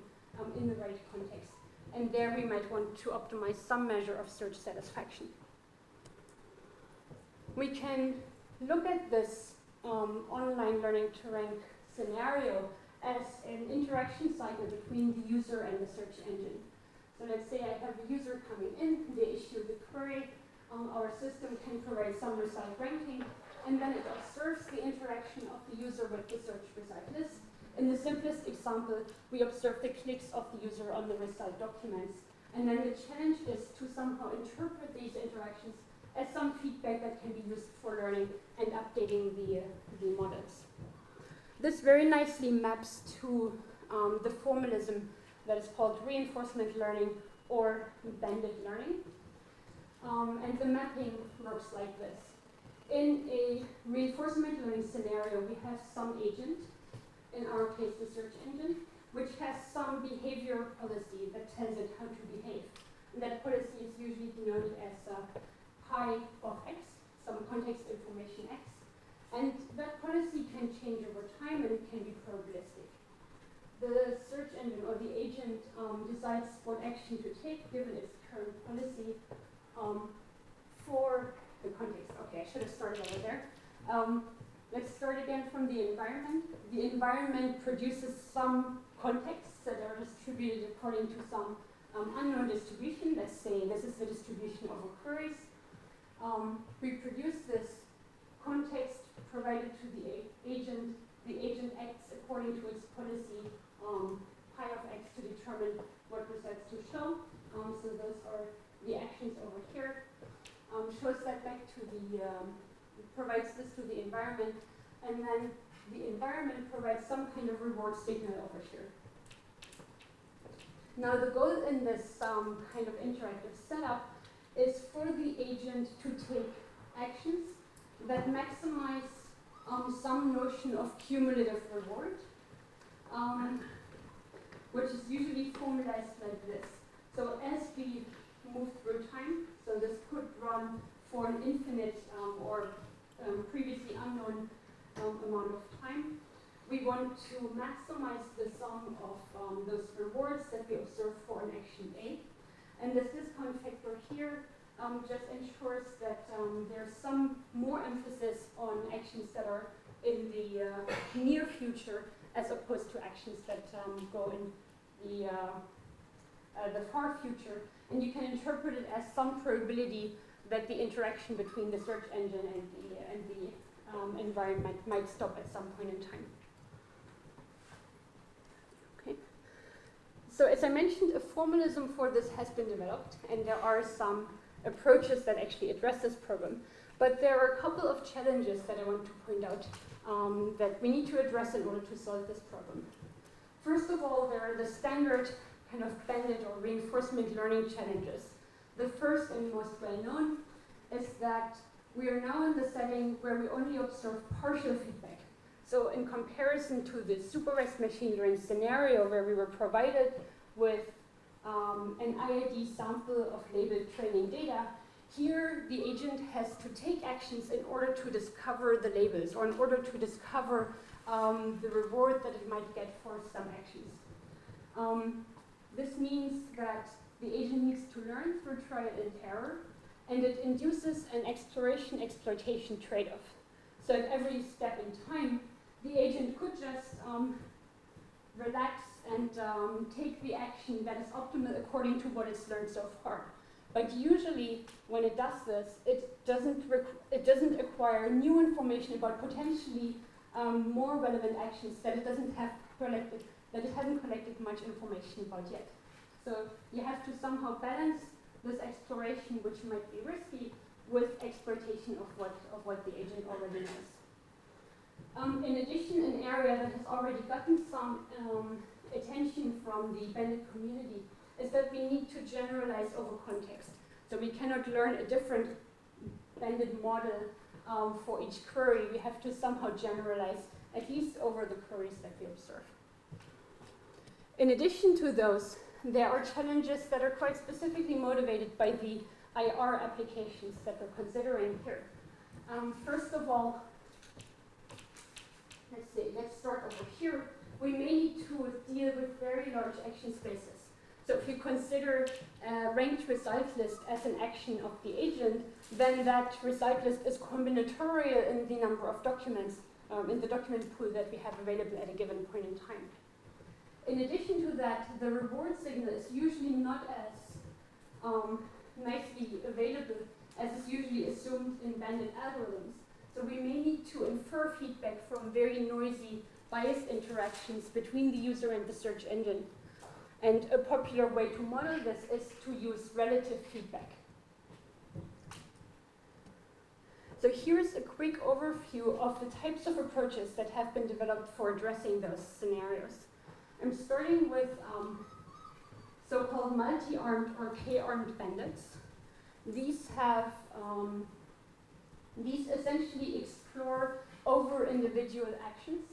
in the right context. And there we might want to optimize some measure of search satisfaction. We can look at this online learning to rank scenario as an interaction cycle between the user and the search engine. So let's say I have a user coming in, they issue the query, our system can provide some result ranking, and then it observes the interaction of the user with the search result list. In the simplest example, we observe the clicks of the user on the result documents. And then the challenge is to somehow interpret these interactions as some feedback that can be used for learning and updating the models. This very nicely maps to the formalism that is called reinforcement learning or banded learning. And the mapping works like this. In a reinforcement learning scenario, we have some agent, in our case the search engine, which has some behavior policy that tells it how to behave. And that policy is usually denoted as pi of x, some context information x. And that policy can change over time and it can be probabilistic. The search engine or the agent decides what action to take given its current policy for the context. Okay, I should have started over there. let's start again from the environment. The environment produces some contexts that are distributed according to some unknown distribution. Let's say this is the distribution of queries. We produce this context provided to the agent. The agent acts according to its policy pi of x to determine what results to show. So those are the actions over here. Shows that back to the, provides this to the environment, and then the environment provides some kind of reward signal over here. Now the goal in this kind of interactive setup is for the agent to take actions that maximize some notion of cumulative reward, which is usually formalized like this. So as we move through time, so this could run for an infinite or previously unknown amount of time, we want to maximize the sum of those rewards that we observe for an action A. And this discount factor here just ensures that there's some more emphasis on actions that are in the near future as opposed to actions that go in the far future. And you can interpret it as some probability that the interaction between the search engine and the environment might stop at some point in time. Okay. So as I mentioned, a formalism for this has been developed, and there are some approaches that actually address this problem. But there are a couple of challenges that I want to point out that we need to address in order to solve this problem. First of all, there are the standard kind of bandit or reinforcement learning challenges. The first and most well-known is that we are now in the setting where we only observe partial feedback. So in comparison to the supervised machine learning scenario where we were provided with an IID sample of labeled training data, here the agent has to take actions in order to discover the labels or in order to discover the reward that it might get for some actions. This means that the agent needs to learn through trial and error, and it induces an exploration-exploitation trade-off. So at every step in time, the agent could just relax and take the action that is optimal according to what it's learned so far. But usually, when it does this, it doesn't acquire new information about potentially more relevant actions that it doesn't have collected, that it hasn't collected much information about yet. So you have to somehow balance this exploration, which might be risky, with exploitation of what the agent already knows. In addition, an area that has already gotten some attention from the bandit community is that we need to generalize over context. So we cannot learn a different bandit model for each query. We have to somehow generalize, at least over the queries that we observe. In addition to those, there are challenges that are quite specifically motivated by the IR applications that we're considering here. First of all, let's start over here. We may need to deal with very large action spaces. So if you consider a ranked result list as an action of the agent, then that result list is combinatorial in the number of documents, in the document pool that we have available at a given point in time. In addition to that, the reward signal is usually not as nicely available as is usually assumed in bandit algorithms. So we may need to infer feedback from very noisy, biased interactions between the user and the search engine. And a popular way to model this is to use relative feedback. So here's a quick overview of the types of approaches that have been developed for addressing those scenarios. I'm starting with so-called multi-armed or K-armed bandits. These have, these essentially explore over individual actions.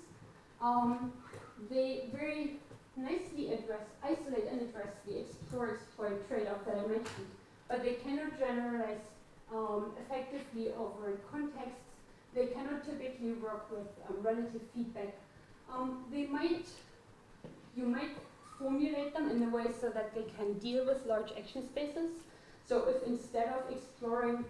They very nicely isolate and address the explore-exploit trade-off that I mentioned, but they cannot generalize effectively over contexts. They cannot typically work with relative feedback. You might formulate them in a way so that they can deal with large action spaces. So if instead of exploring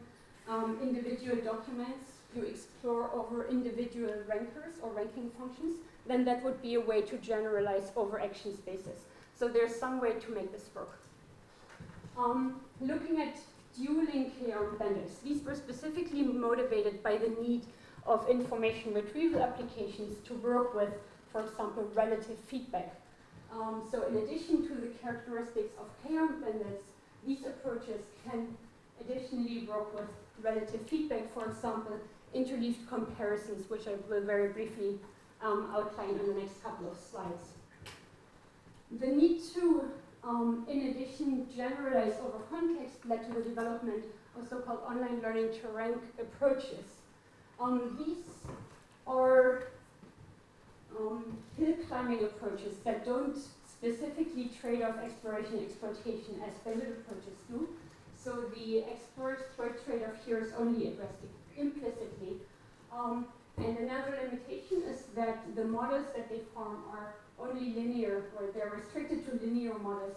individual documents you explore over individual rankers or ranking functions, then that would be a way to generalize over action spaces. So there's some way to make this work. Looking at dueling KR bandits, these were specifically motivated by the need of information retrieval applications to work with, for example, relative feedback. So in addition to the characteristics of KR bandits, these approaches can additionally work with relative feedback, for example, interleaved comparisons, which I will very briefly outline in the next couple of slides. The need to, in addition, generalize over context led to the development of so-called online learning to rank approaches. These are hill climbing approaches that don't specifically trade off exploration and exploitation as bandit approaches do. So the exploit trade-off here is only addressed implicitly. And another limitation is that the models that they form are only linear, or they're restricted to linear models,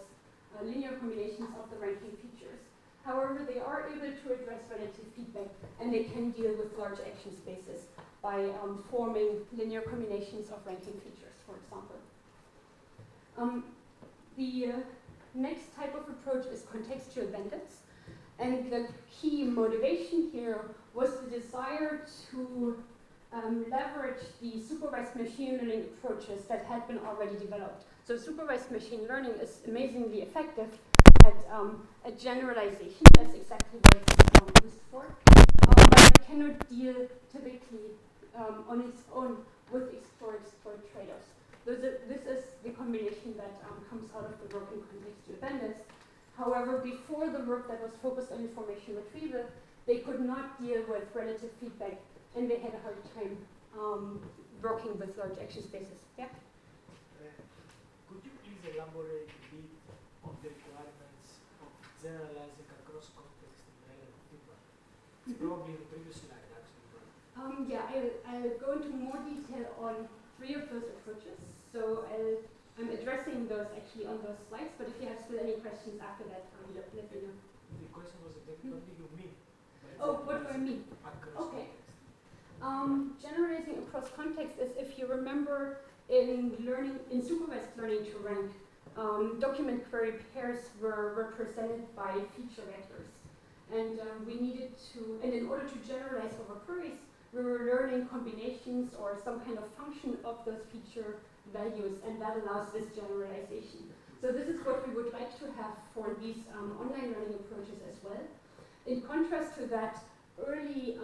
linear combinations of the ranking features. However, they are able to address relative feedback, and they can deal with large action spaces by forming linear combinations of ranking features, for example. The next type of approach is contextual bandits. And the key motivation here was the desire to leverage the supervised machine learning approaches that had been already developed. So supervised machine learning is amazingly effective at generalization. That's exactly what it's used for. But it cannot deal typically on its own with exploit trade-offs. This is the combination that comes out of the work in contextual bandits. However, before the work that was focused on information retrieval, they could not deal with relative feedback, and they had a hard time working with large action spaces. Yeah? Could you please elaborate a bit on the requirements of generalizing across context in relevant feedback? It's probably in the previous slide, actually. But Yeah, I'll go into more detail on 3 of those approaches. So I'm addressing those actually on those slides, but if you have still any questions after that, let me know. the question was exactly what do you mean? Oh, what do I mean? Across Okay. context. Generalizing across context is, if you remember, in supervised learning to rank, document query pairs were represented by feature vectors. And we needed to, and in order to generalize over queries, we were learning combinations or some kind of function of those feature values, and that allows this generalization. So this is what we would like to have for these online learning approaches as well. In contrast to that, early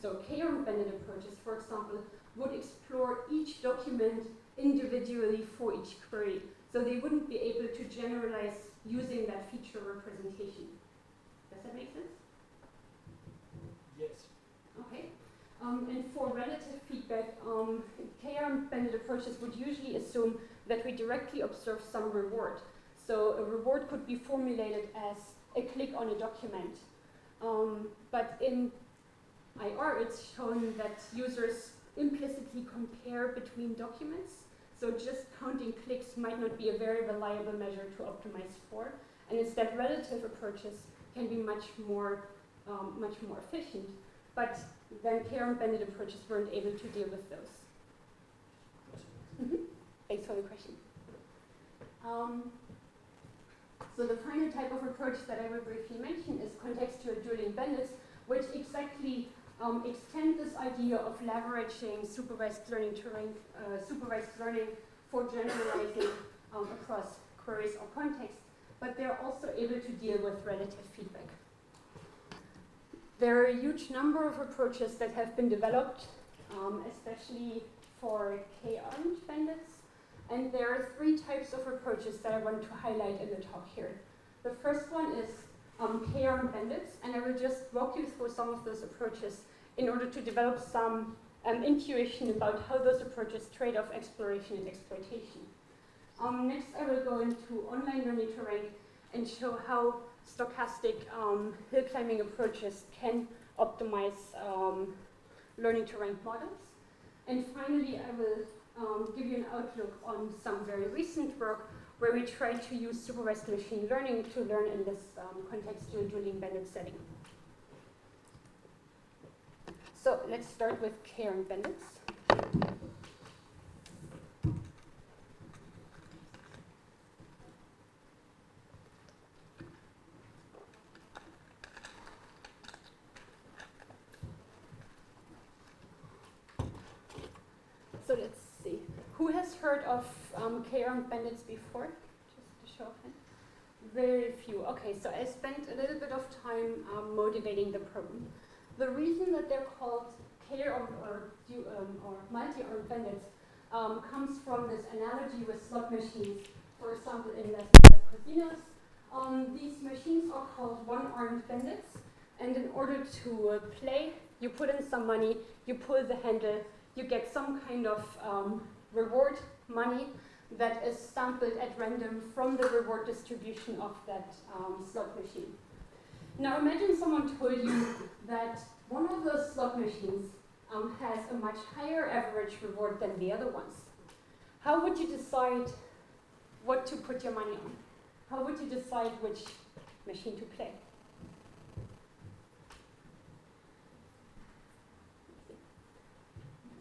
KR-banded approaches, for example, would explore each document individually for each query. So they wouldn't be able to generalize using that feature representation. Does that make sense? Yes. Okay. And for relative feedback, KR-banded approaches would usually assume that we directly observe some reward. So a reward could be formulated as a click on a document. But in IR, it's shown that users implicitly compare between documents. So just counting clicks might not be a very reliable measure to optimize for. And instead, relative approaches can be much more efficient. But then KR-banded approaches weren't able to deal with those. Thanks for the question. So the final type of approach that I will briefly mention is contextual dueling bandits, which exactly extend this idea of leveraging supervised learning to rank, supervised learning for generalizing across queries or context, but they're also able to deal with relative feedback. There are a huge number of approaches that have been developed, especially for K-orange bandits. And there are 3 types of approaches that I want to highlight in the talk here. The first one is K-orange bandits, and I will just walk you through some of those approaches in order to develop some intuition about how those approaches trade off exploration and exploitation. Next, I will go into online learning to rank and show how stochastic hill climbing approaches can optimize learning to rank models. And finally, I will give you an outlook on some very recent work where we try to use supervised machine learning to learn in this contextual dueling bandit setting. So let's start with care and bandits. So let's see. Who has heard of care and bandits before? Just to show of hands. Very few. Okay, so I spent a little bit of time motivating the problem. The reason that they're called care or multi-armed bandits comes from this analogy with slot machines. For example, in Las Vegas casinos, these machines are called one-armed bandits, and in order to play, you put in some money, you pull the handle, you get some kind of reward money that is sampled at random from the reward distribution of that slot machine. Now imagine someone told you that one of those slot machines has a much higher average reward than the other ones. How would you decide what to put your money on? How would you decide which machine to play?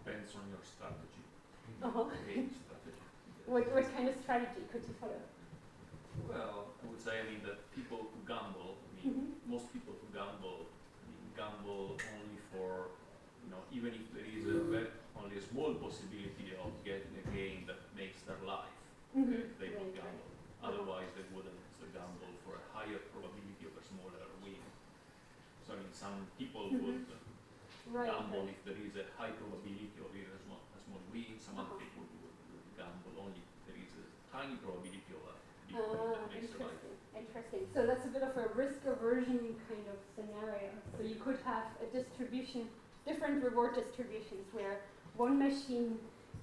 Depends on your strategy. Uh-huh. Game strategy. What kind of strategy could you follow? Well, I would say, that people who gamble, most people who gamble, gamble only for, even if there is only a small possibility of getting a gain that makes their life, they will gamble. Otherwise, they wouldn't gamble for a higher probability of a smaller win. So, some people would gamble if there is a high probability of a small win. Some other people would gamble only if there is a tiny probability of a big win that makes their life. Interesting. So that's a bit of a risk aversion kind of scenario. So you could have a distribution, different reward distributions, where one machine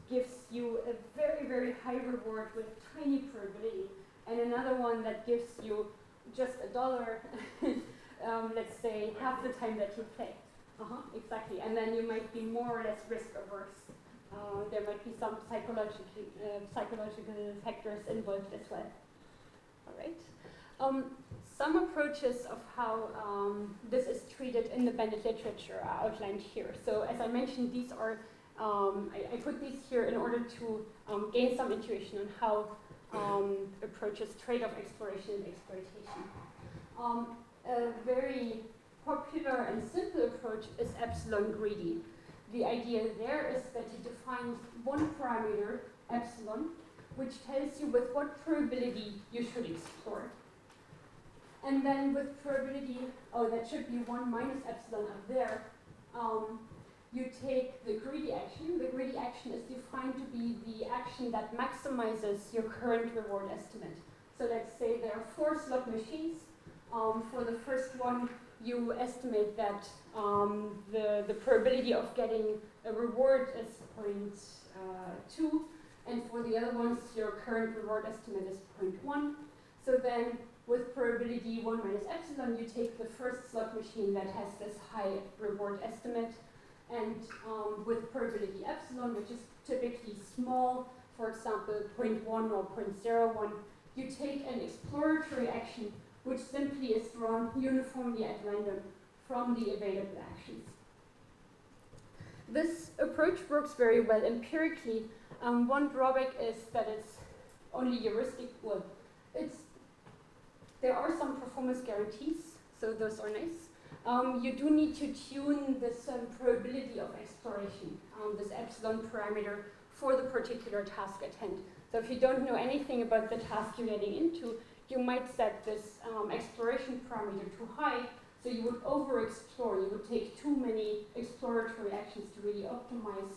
gives you a very, very high reward with tiny probability, and another one that gives you just $1, let's say half the time that you play. Exactly. And then you might be more or less risk averse. There might be some psychological factors involved as well. All right. Some approaches of how this is treated in the bandit literature are outlined here. So as I mentioned, these are, I put these here in order to gain some intuition on how approaches trade-off exploration and exploitation. A very popular and simple approach is epsilon greedy. The idea there is that you define one parameter, epsilon, which tells you with what probability you should explore. And then with probability, that should be 1 minus epsilon up there, you take the greedy action. The greedy action is defined to be the action that maximizes your current reward estimate. So let's say there are 4 slot machines. For the first one, you estimate that the probability of getting a reward is 0.2, and for the other ones, your current reward estimate is 0.1. So then, with probability 1 minus epsilon, you take the first slot machine that has this high reward estimate, and with probability epsilon, which is typically small, for example, 0.1 or 0.01, you take an exploratory action which simply is drawn uniformly at random from the available actions. This approach works very well empirically. One drawback is that it's only heuristic. Well, there are some performance guarantees, so those are nice. You do need to tune this probability of exploration, this epsilon parameter, for the particular task at hand. So if you don't know anything about the task you're getting into, you might set this exploration parameter too high, so you would over-explore. You would take too many exploratory actions to really optimize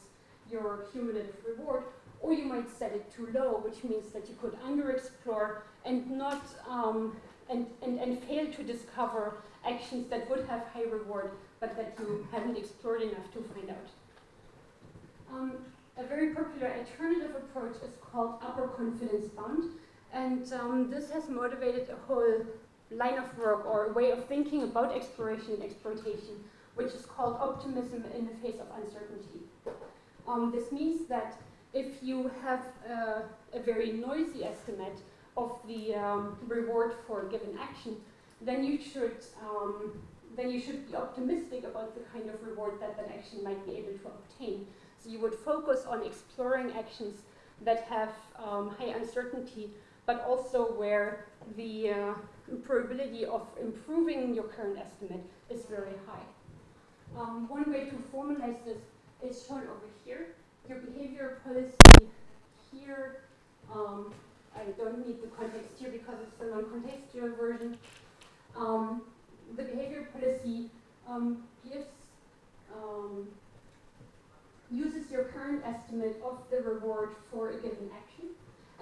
your cumulative reward, or you might set it too low, which means that you could under-explore and not and fail to discover actions that would have high reward, but that you haven't explored enough to find out. A very popular alternative approach is called upper confidence bound. And this has motivated a whole line of work or a way of thinking about exploration and exploitation, which is called optimism in the face of uncertainty. This means that if you have a very noisy estimate of the reward for a given action, then you should then you should be optimistic about the kind of reward that that action might be able to obtain. So you would focus on exploring actions that have high uncertainty, but also where the probability of improving your current estimate is very high. One way to formalize this is shown over here. Your behavior policy here, I don't need the context here because it's the non-contextual version. The behavior policy uses your current estimate of the reward for a given action,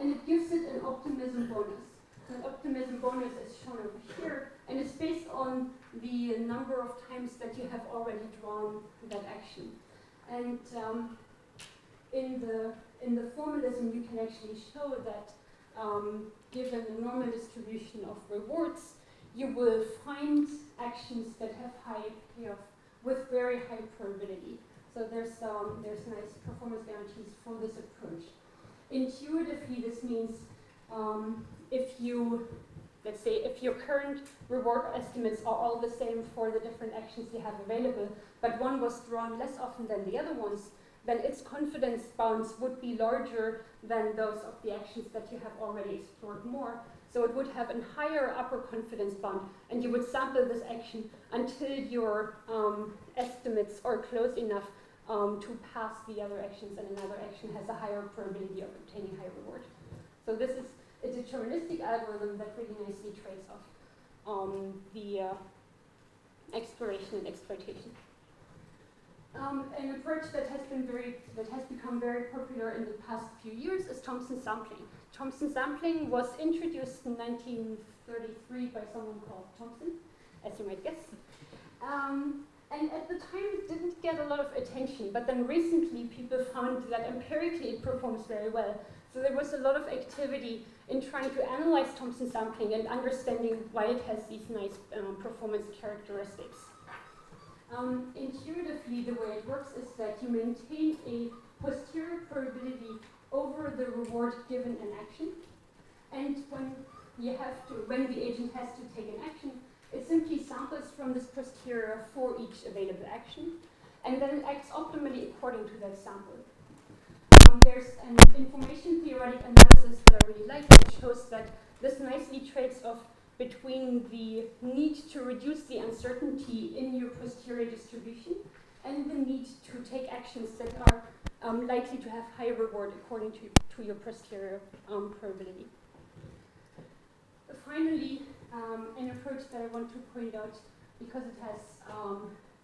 and it gives it an optimism bonus. So an optimism bonus is shown over here, and it's based on the number of times that you have already drawn that action. And in the formalism, you can actually show that given a normal distribution of rewards, you will find actions that have high payoff with very high probability. So there's nice performance guarantees for this approach. Intuitively, this means if your current reward estimates are all the same for the different actions you have available, but one was drawn less often than the other ones, then its confidence bounds would be larger than those of the actions that you have already explored more. So it would have a higher upper confidence bound, and you would sample this action until your estimates are close enough to pass the other actions, and another action has a higher probability of obtaining higher reward. So this is a deterministic algorithm that really nicely trades off the exploration and exploitation. An approach that has become very popular in the past few years is Thompson sampling. Thompson sampling was introduced in 1933 by someone called Thompson, as you might guess. And at the time it didn't get a lot of attention, but then recently people found that empirically it performs very well. So there was a lot of activity in trying to analyze Thompson sampling and understanding why it has these nice performance characteristics. Intuitively, the way it works is that you maintain a posterior probability over the reward given an action, and when the agent has to take an action, it simply samples from this posterior for each available action, and then it acts optimally according to that sample. There's an information theoretic analysis that I really like that shows that this nicely trades off between the need to reduce the uncertainty in your posterior distribution and the need to take actions that are likely to have high reward according to your posterior probability. Finally, an approach that I want to point out, because it has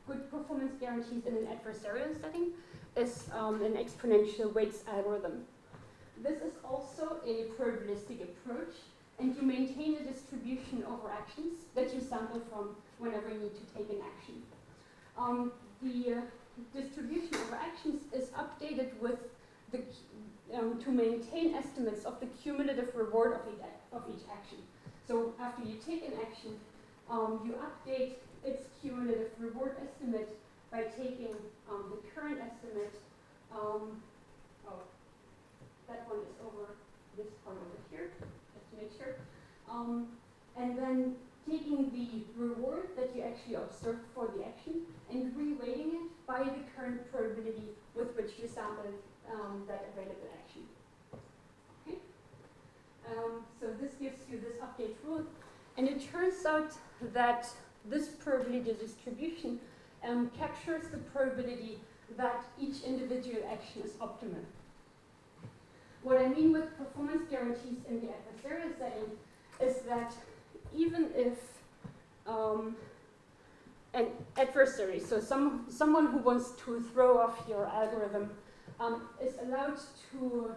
good performance guarantees in an adversarial setting, is an exponential weights algorithm. This is also a probabilistic approach, and you maintain a distribution over actions that you sample from whenever you need to take an action. The distribution over actions is updated with to maintain estimates of the cumulative reward of each action. So after you take an action, you update its cumulative reward estimate by taking the current estimate. That one is over this part over here, just to make sure. And then taking the reward that you actually observed for the action and reweighting it by the current probability with which you sampled that available action. Okay? So this gives you this update rule, and it turns out that this probability distribution captures the probability that each individual action is optimal. What I mean with performance guarantees in the adversarial setting is that even if an adversary, so someone who wants to throw off your algorithm, is allowed to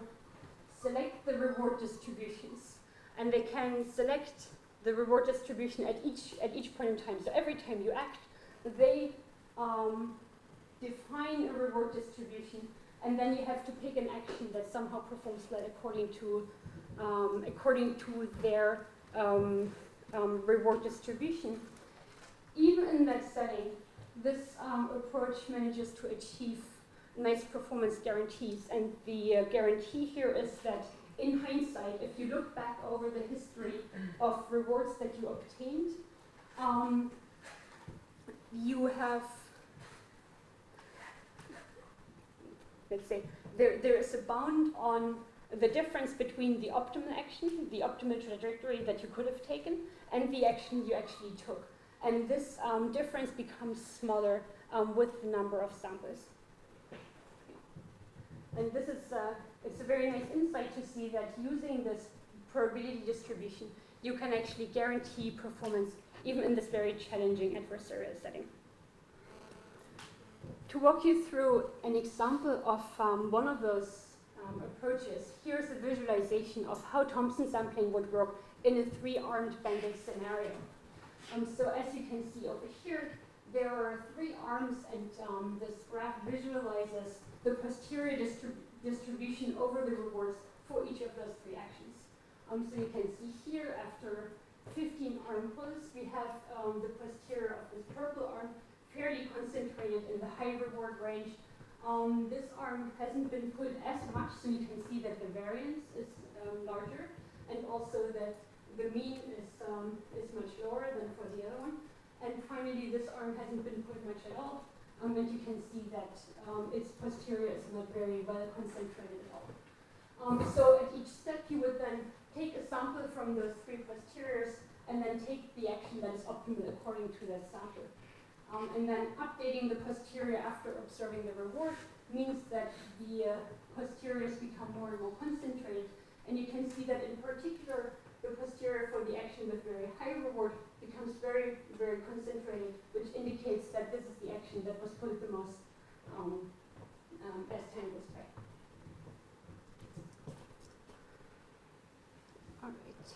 select the reward distributions, and they can select the reward distribution at each point in time. So every time you act, they define a reward distribution, and then you have to pick an action that somehow performs well according to their reward distribution. Even in that setting, this approach manages to achieve nice performance guarantees, and the guarantee here is that in hindsight, if you look back over the history of rewards that you obtained, you have, let's say, there is a bound on the difference between the optimal action, the optimal trajectory that you could have taken, and the action you actually took. And this difference becomes smaller with the number of samples. And this is, it's a very nice insight to see that using this probability distribution, you can actually guarantee performance even in this very challenging adversarial setting. To walk you through an example of one of those approaches, here's a visualization of how Thompson sampling would work in a 3-armed banded scenario. So as you can see over here, there are 3 arms, and this graph visualizes the posterior distribution over the rewards for each of those 3 actions. So you can see here, after 15 arm pulls, we have the posterior of this purple arm fairly concentrated in the high reward range. This arm hasn't been pulled as much, so you can see that the variance is larger, and also that the mean is much lower than for the other one. And finally, this arm hasn't been pulled much at all, and you can see that its posterior is not very well concentrated at all. So at each step, you would then take a sample from those 3 posteriors and then take the action that is optimal according to that sample. And then updating the posterior after observing the reward means that the posteriors become more and more concentrated. And you can see that in particular, the posterior for the action with very high reward becomes very, very concentrated, which indicates that this is the action that was pulled the most as time goes by. All right.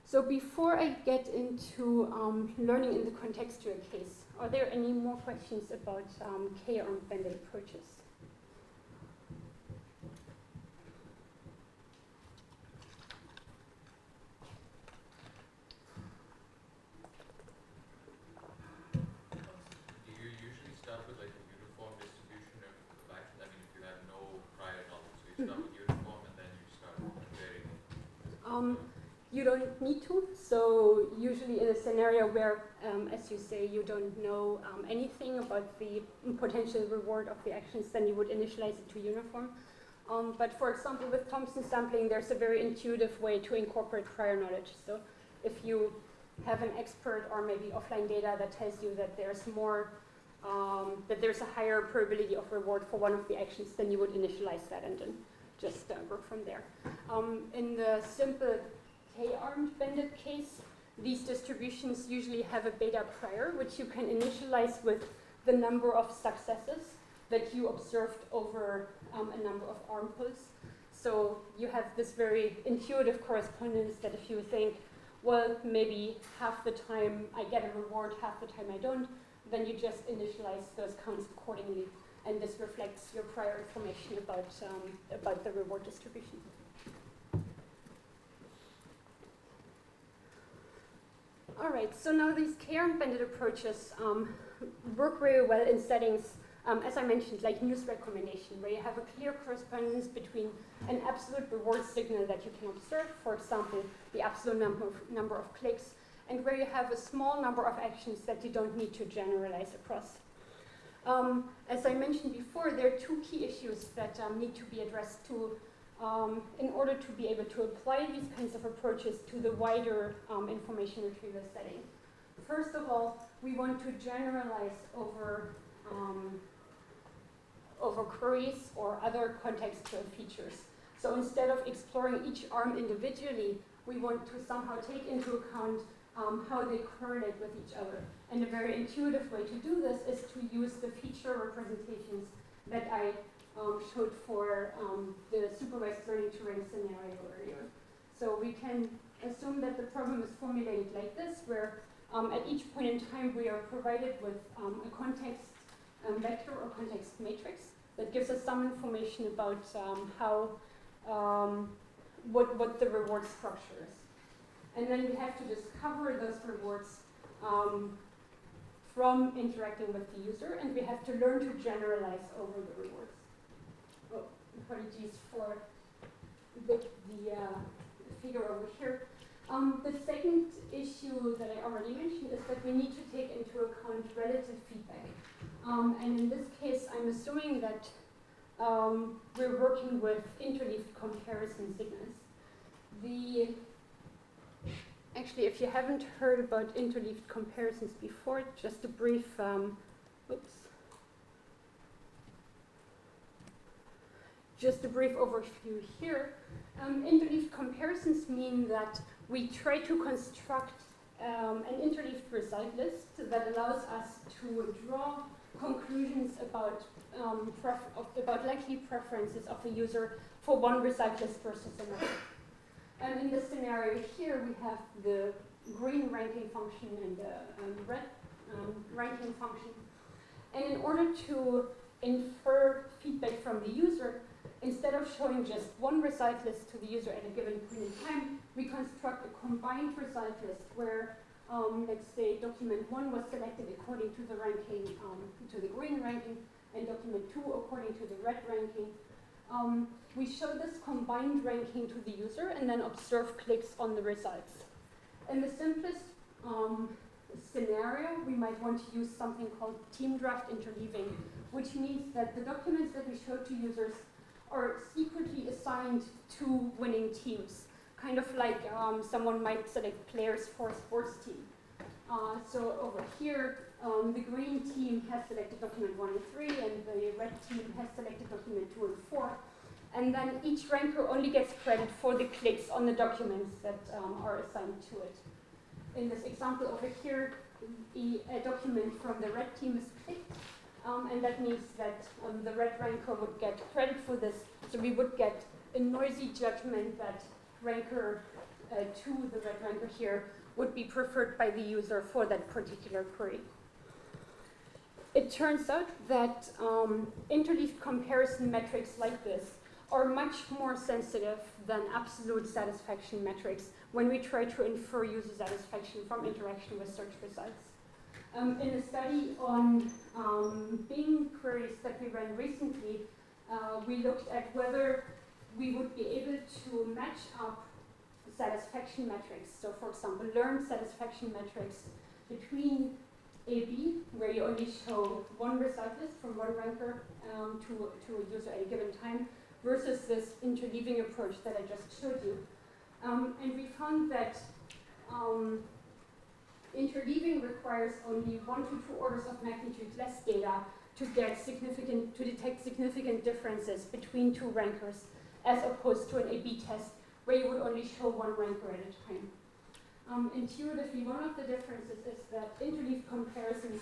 So before I get into learning in the contextual case, are there any more questions about K-armed banded approaches? Do you usually start with like a uniform distribution of actions? I mean, if you have no prior knowledge, so you start with uniform and then you start varying. You don't need to. So usually in a scenario where, as you say, you don't know anything about the potential reward of the actions, then you would initialize it to uniform. But for example, with Thompson sampling, there's a very intuitive way to incorporate prior knowledge. So if you have an expert or maybe offline data that tells you that there's more, that there's a higher probability of reward for one of the actions, then you would initialize that and then just work from there. In the simple K-armed banded case, these distributions usually have a beta prior, which you can initialize with the number of successes that you observed over a number of arm pulls. So you have this very intuitive correspondence that if you think, well, maybe half the time I get a reward, half the time I don't, then you just initialize those counts accordingly. And this reflects your prior information about the reward distribution. All right, so now these K-armed banded approaches work very well in settings, as I mentioned, like news recommendation, where you have a clear correspondence between an absolute reward signal that you can observe, for example, the absolute number of clicks, and where you have a small number of actions that you don't need to generalize across. As I mentioned before, there are 2 key issues that need to be addressed in order to be able to apply these kinds of approaches to the wider information retrieval setting. First of all, we want to generalize over queries or other contextual features. So instead of exploring each arm individually, we want to somehow take into account how they correlate with each other. And a very intuitive way to do this is to use the feature representations that I showed for the supervised learning terrain scenario earlier. So we can assume that the problem is formulated like this, where at each point in time we are provided with a context vector or context matrix that gives us some information about what the reward structure is. And then we have to discover those rewards from interacting with the user, and we have to learn to generalize over the rewards. Oh, apologies for the figure over here. The second issue that I already mentioned is that we need to take into account relative feedback. And in this case, I'm assuming that we're working with interleaved comparison signals. Actually, if you haven't heard about interleaved comparisons before, just a brief, just a brief overview here. Interleaved comparisons mean that we try to construct an interleaved result list that allows us to draw conclusions about likely preferences of a user for one result list versus another. And in this scenario here, we have the green ranking function and the red ranking function. And in order to infer feedback from the user, instead of showing just one result list to the user at a given point in time, we construct a combined result list where, let's say, document 1 was selected according to the ranking, to the green ranking, and document 2 according to the red ranking. We show this combined ranking to the user and then observe clicks on the results. In the simplest scenario, we might want to use something called team draft interleaving, which means that the documents that we show to users are secretly assigned to winning teams, kind of like someone might select players for a sports team. So over here, the green team has selected document 1 and 3, and the red team has selected document 2 and 4. And then each ranker only gets credit for the clicks on the documents that are assigned to it. In this example over here, a document from the red team is clicked, and that means that the red ranker would get credit for this. So we would get a noisy judgment that ranker 2, the red ranker here, would be preferred by the user for that particular query. It turns out that interleaved comparison metrics like this are much more sensitive than absolute satisfaction metrics when we try to infer user satisfaction from interaction with search results. In a study on Bing queries that we ran recently, we looked at whether we would be able to match up satisfaction metrics. So for example, learned satisfaction metrics between A/B, where you only show one result list from one ranker to a user at a given time, versus this interleaving approach that I just showed you. And we found that interleaving requires only 1 to 2 orders of magnitude less data to detect significant differences between two rankers, as opposed to an A/B test where you would only show one ranker at a time. Intuitively, one of the differences is that interleaved comparisons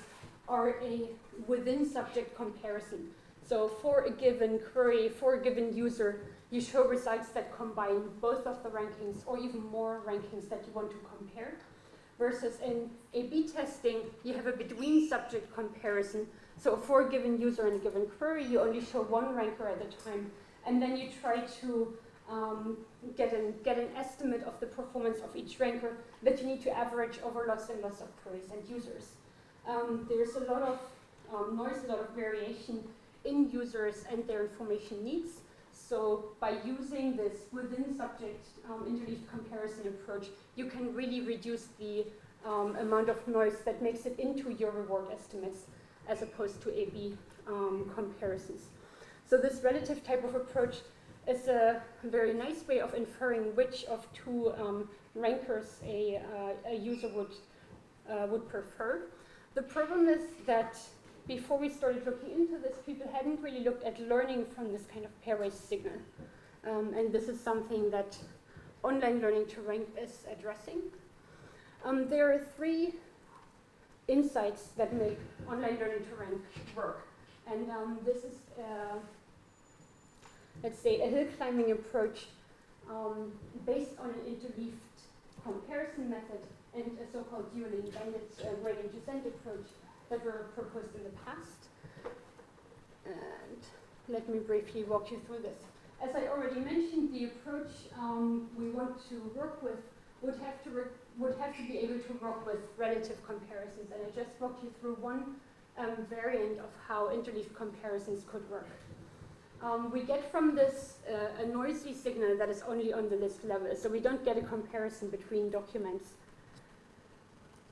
are a within-subject comparison. So for a given query, for a given user, you show results that combine both of the rankings or even more rankings that you want to compare. Versus in A/B testing, you have a between-subject comparison. So for a given user in a given query, you only show one ranker at a time, and then you try to get an estimate of the performance of each ranker that you need to average over lots and lots of queries and users. There's a lot of noise, a lot of variation in users and their information needs. So by using this within-subject interleaved comparison approach, you can really reduce the amount of noise that makes it into your reward estimates as opposed to A/B comparisons. So this relative type of approach is a very nice way of inferring which of two rankers a user would prefer. The problem is that before we started looking into this, people hadn't really looked at learning from this kind of pairwise signal. And this is something that online learning to rank is addressing. There are 3 insights that make online learning to rank work. And this is, let's say, a hill climbing approach based on an interleaved comparison method and a so-called dueling banded gradient descent approach that were proposed in the past. And let me briefly walk you through this. As I already mentioned, the approach we want to work with would have to be able to work with relative comparisons. And I just walked you through one variant of how interleaved comparisons could work. we get from this a noisy signal that is only on the list level, so we don't get a comparison between documents.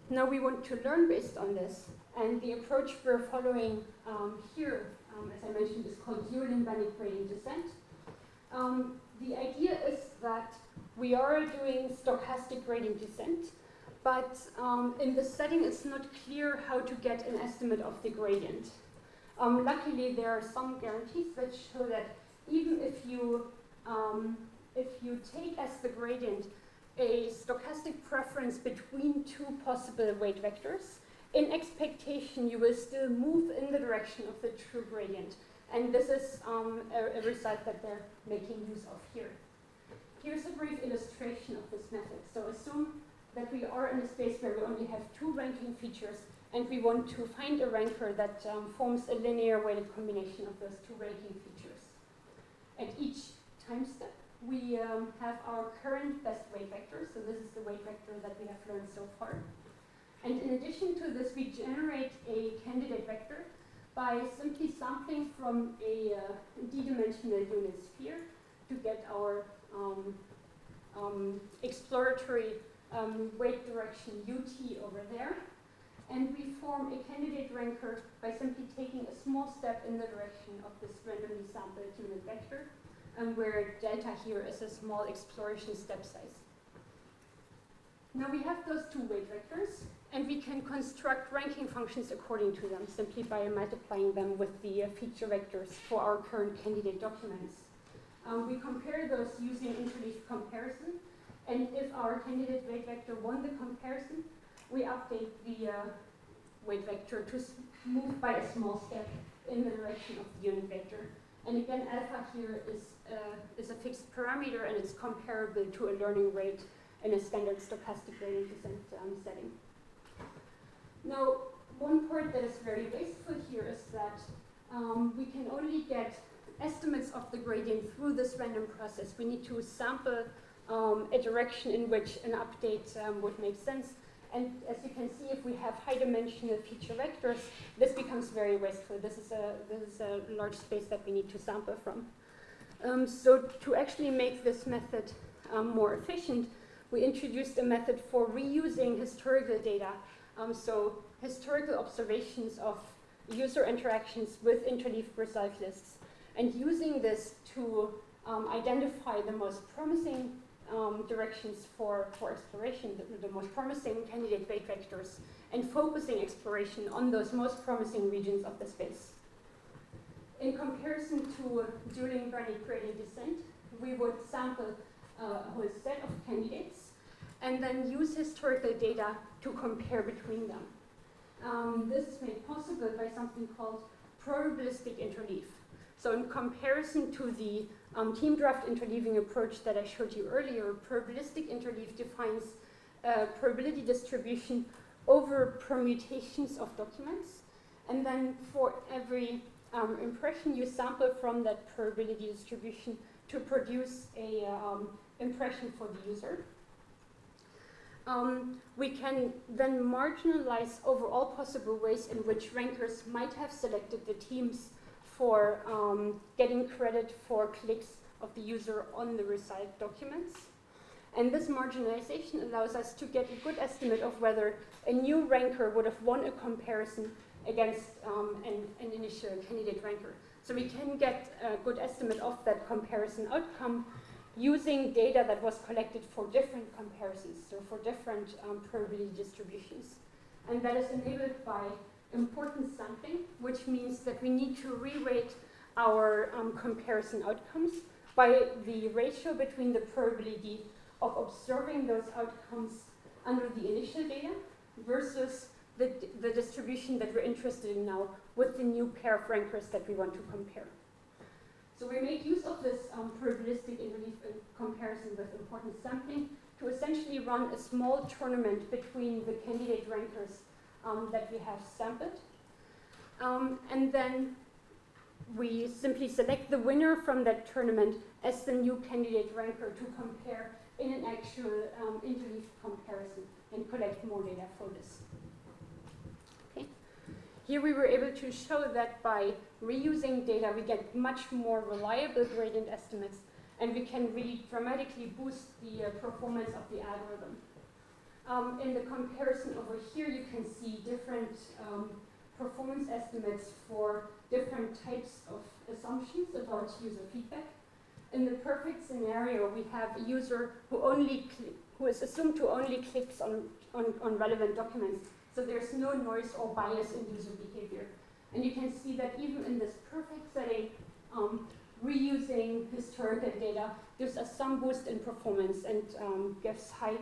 Now we want to learn based on this, and the approach we're following here, as I mentioned, is called Euler-Banach gradient descent. The idea is that we are doing stochastic gradient descent, but in the setting it's not clear how to get an estimate of the gradient. Luckily, there are some guarantees that show that even if you take as the gradient a stochastic preference between two possible weight vectors, in expectation you will still move in the direction of the true gradient. And this is a result that they're making use of here. Here's a brief illustration of this method. So assume that we are in a space where we only have two ranking features, and we want to find a ranker that forms a linear weighted combination of those two ranking features. At each time step, we have our current best weight vector. So this is the weight vector that we have learned so far. And in addition to this, we generate a candidate vector by simply sampling from a d-dimensional unit sphere to get our exploratory weight direction ut over there. And we form a candidate ranker by simply taking a small step in the direction of this randomly sampled unit vector, where delta here is a small exploration step size. Now we have those two weight vectors, and we can construct ranking functions according to them, simply by multiplying them with the feature vectors for our current candidate documents. We compare those using interleaved comparison, and if our candidate weight vector won the comparison, we update the weight vector to move by a small step in the direction of the unit vector. And again, alpha here is a fixed parameter, and it's comparable to a learning rate in a standard stochastic gradient descent setting. Now, one part that is very wasteful here is that we can only get estimates of the gradient through this random process. We need to sample a direction in which an update would make sense. And as you can see, if we have high-dimensional feature vectors, this becomes very wasteful. This is a large space that we need to sample from. So to actually make this method more efficient, we introduced a method for reusing historical data. So historical observations of user interactions with interleaved result lists, and using this to identify the most promising directions for exploration, the most promising candidate weight vectors, and focusing exploration on those most promising regions of the space. In comparison to Euler-Banach gradient descent, we would sample a whole set of candidates and then use historical data to compare between them. This is made possible by something called probabilistic interleave. So in comparison to the team draft interleaving approach that I showed you earlier, probabilistic interleave defines a probability distribution over permutations of documents. And then for every impression, you sample from that probability distribution to produce a impression for the user. We can then marginalize over all possible ways in which rankers might have selected the teams for getting credit for clicks of the user on the result documents. And this marginalization allows us to get a good estimate of whether a new ranker would have won a comparison against an initial candidate ranker. So we can get a good estimate of that comparison outcome using data that was collected for different comparisons, so for different probability distributions. And that is enabled by importance sampling, which means that we need to re-weight our comparison outcomes by the ratio between the probability of observing those outcomes under the initial data versus the distribution that we're interested in now with the new pair of rankers that we want to compare. So we make use of this probabilistic interleave comparison with importance sampling to essentially run a small tournament between the candidate rankers that we have sampled. And then we simply select the winner from that tournament as the new candidate ranker to compare in an actual interleave comparison and collect more data for this. Okay. Here we were able to show that by reusing data, we get much more reliable gradient estimates, and we can really dramatically boost the performance of the algorithm. In the comparison over here, you can see different performance estimates for different types of assumptions about user feedback. In the perfect scenario, we have a user who is assumed to only clicks on relevant documents. So there's no noise or bias in user behavior. And you can see that even in this perfect setting, reusing historical data gives us some boost in performance and gives high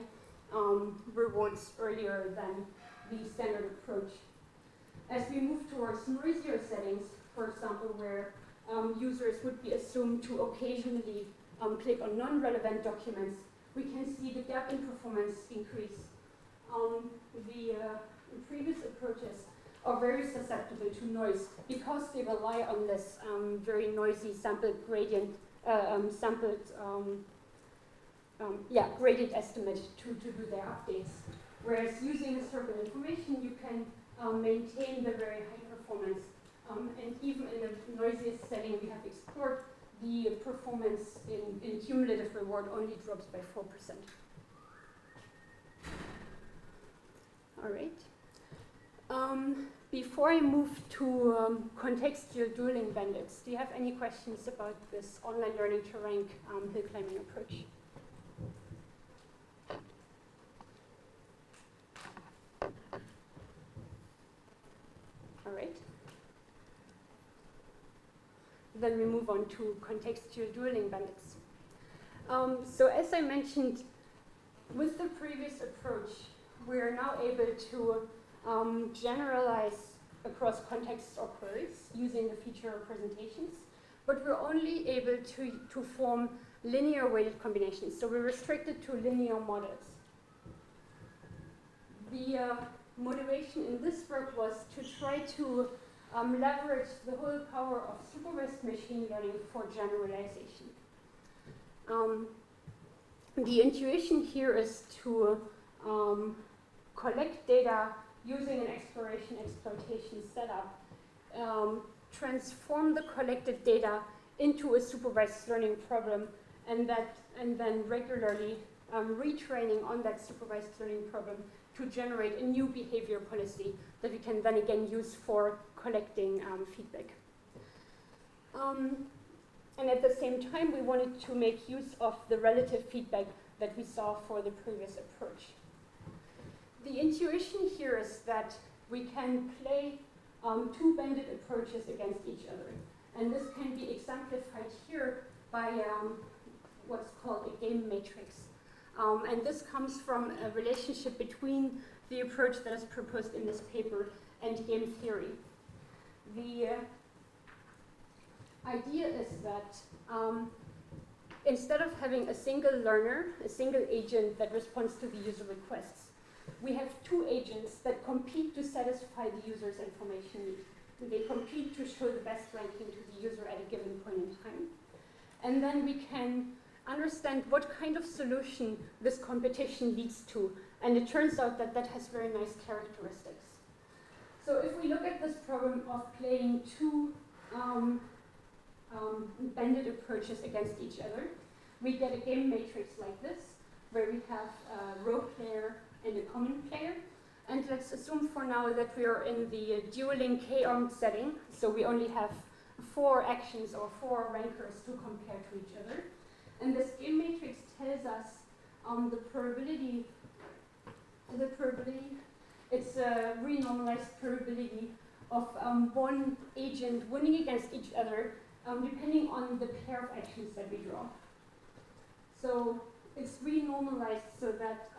rewards earlier than the standard approach. As we move towards noisier settings, for example, where users would be assumed to occasionally click on non-relevant documents, we can see the gap in performance increase. The previous approaches are very susceptible to noise because they rely on this very noisy sampled gradient, gradient estimate to do their updates. Whereas using historical information, you can maintain the very high performance. And even in the noisiest setting we have explored, the performance in cumulative reward only drops by 4%. All right. Before I move to contextual dueling bandits, do you have any questions about this online learning to rank hill climbing approach? All right. Then we move on to contextual dueling bandits. So as I mentioned, with the previous approach, we are now able to generalize across contexts or queries using the feature representations, but we're only able to form linear weighted combinations. So we're restricted to linear models. The motivation in this work was to try to leverage the whole power of supervised machine learning for generalization. The intuition here is to collect data using an exploration-exploitation setup, transform the collected data into a supervised learning problem, and then regularly retraining on that supervised learning problem to generate a new behavior policy that we can then again use for collecting feedback. And at the same time, we wanted to make use of the relative feedback that we saw for the previous approach. The intuition here is that we can play two bandit approaches against each other. And this can be exemplified here by what's called a game matrix. And this comes from a relationship between the approach that is proposed in this paper and game theory. The idea is that instead of having a single learner, a single agent that responds to the user requests, we have two agents that compete to satisfy the user's information need. They compete to show the best ranking to the user at a given point in time. And then we can understand what kind of solution this competition leads to. And it turns out that that has very nice characteristics. So if we look at this problem of playing two bandit approaches against each other, we get a game matrix like this, where we have a row player and a common player. And let's assume for now that we are in the dueling k-armed setting, so we only have 4 actions or 4 rankers to compare to each other. And this game matrix tells us the probability, it's a renormalized probability of one agent winning against each other depending on the pair of actions that we draw. So it's renormalized so that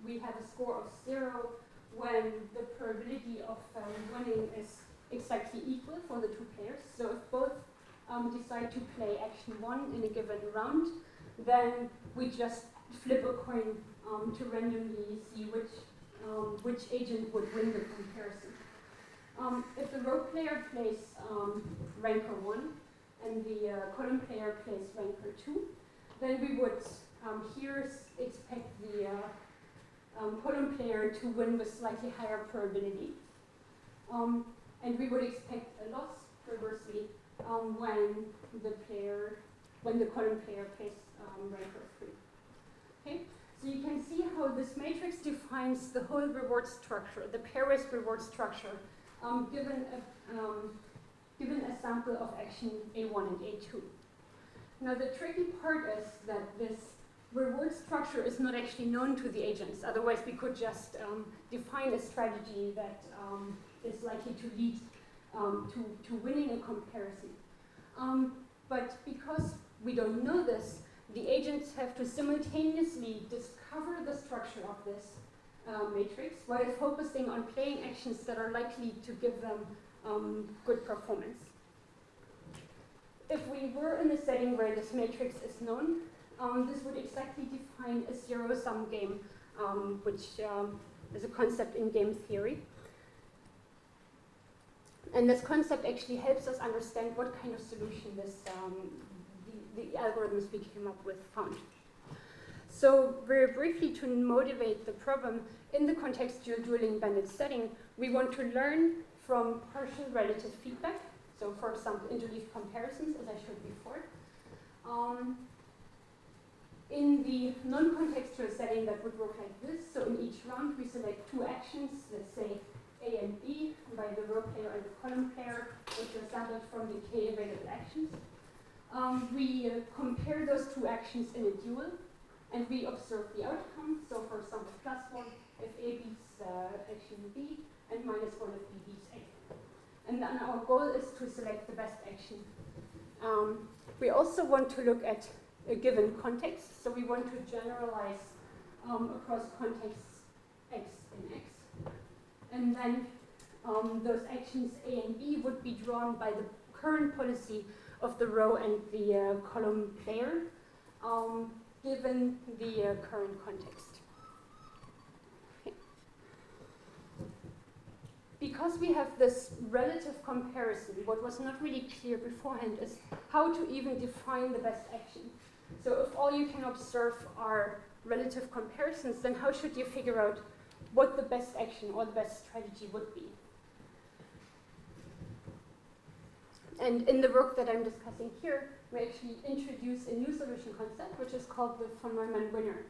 we have a score of 0 when the probability of winning is exactly equal for the 2 players. So if both decide to play action 1 in a given round, then we just flip a coin to randomly see which agent would win the comparison. If the row player plays ranker 1 and the column player plays ranker 2, then we would here expect the column player to win with slightly higher probability. And we would expect a loss reversely when the column player plays ranker 3. Okay, so you can see how this matrix defines the whole reward structure, the pairwise reward structure, given a sample of action A1 and A2. Now the tricky part is that this reward structure is not actually known to the agents. Otherwise, we could just define a strategy that is likely to lead to winning a comparison. But because we don't know this, the agents have to simultaneously discover the structure of this matrix while focusing on playing actions that are likely to give them good performance. If we were in a setting where this matrix is known, this would exactly define a zero-sum game, which is a concept in game theory. And this concept actually helps us understand what kind of solution the algorithms we came up with found. So very briefly, to motivate the problem, in the contextual dueling bandit setting, we want to learn from partial relative feedback. So for example, interleaved comparisons, as I showed before. In the non-contextual setting, that would work like this. So in each round, we select two actions, let's say A and B, by the row player and the column player, which are sampled from the k available actions. We compare those two actions in a duel, and we observe the outcome. So for example, +1 if A beats action B, and -1 if B beats A. And then our goal is to select the best action. We also want to look at a given context, so we want to generalize across contexts X and X. And then those actions A and B would be drawn by the current policy of the row and the column player, given the current context. Okay. Because we have this relative comparison, what was not really clear beforehand is how to even define the best action. So if all you can observe are relative comparisons, then how should you figure out what the best action or the best strategy would be? And in the work that I'm discussing here, we actually introduce a new solution concept, which is called the von Neumann winner.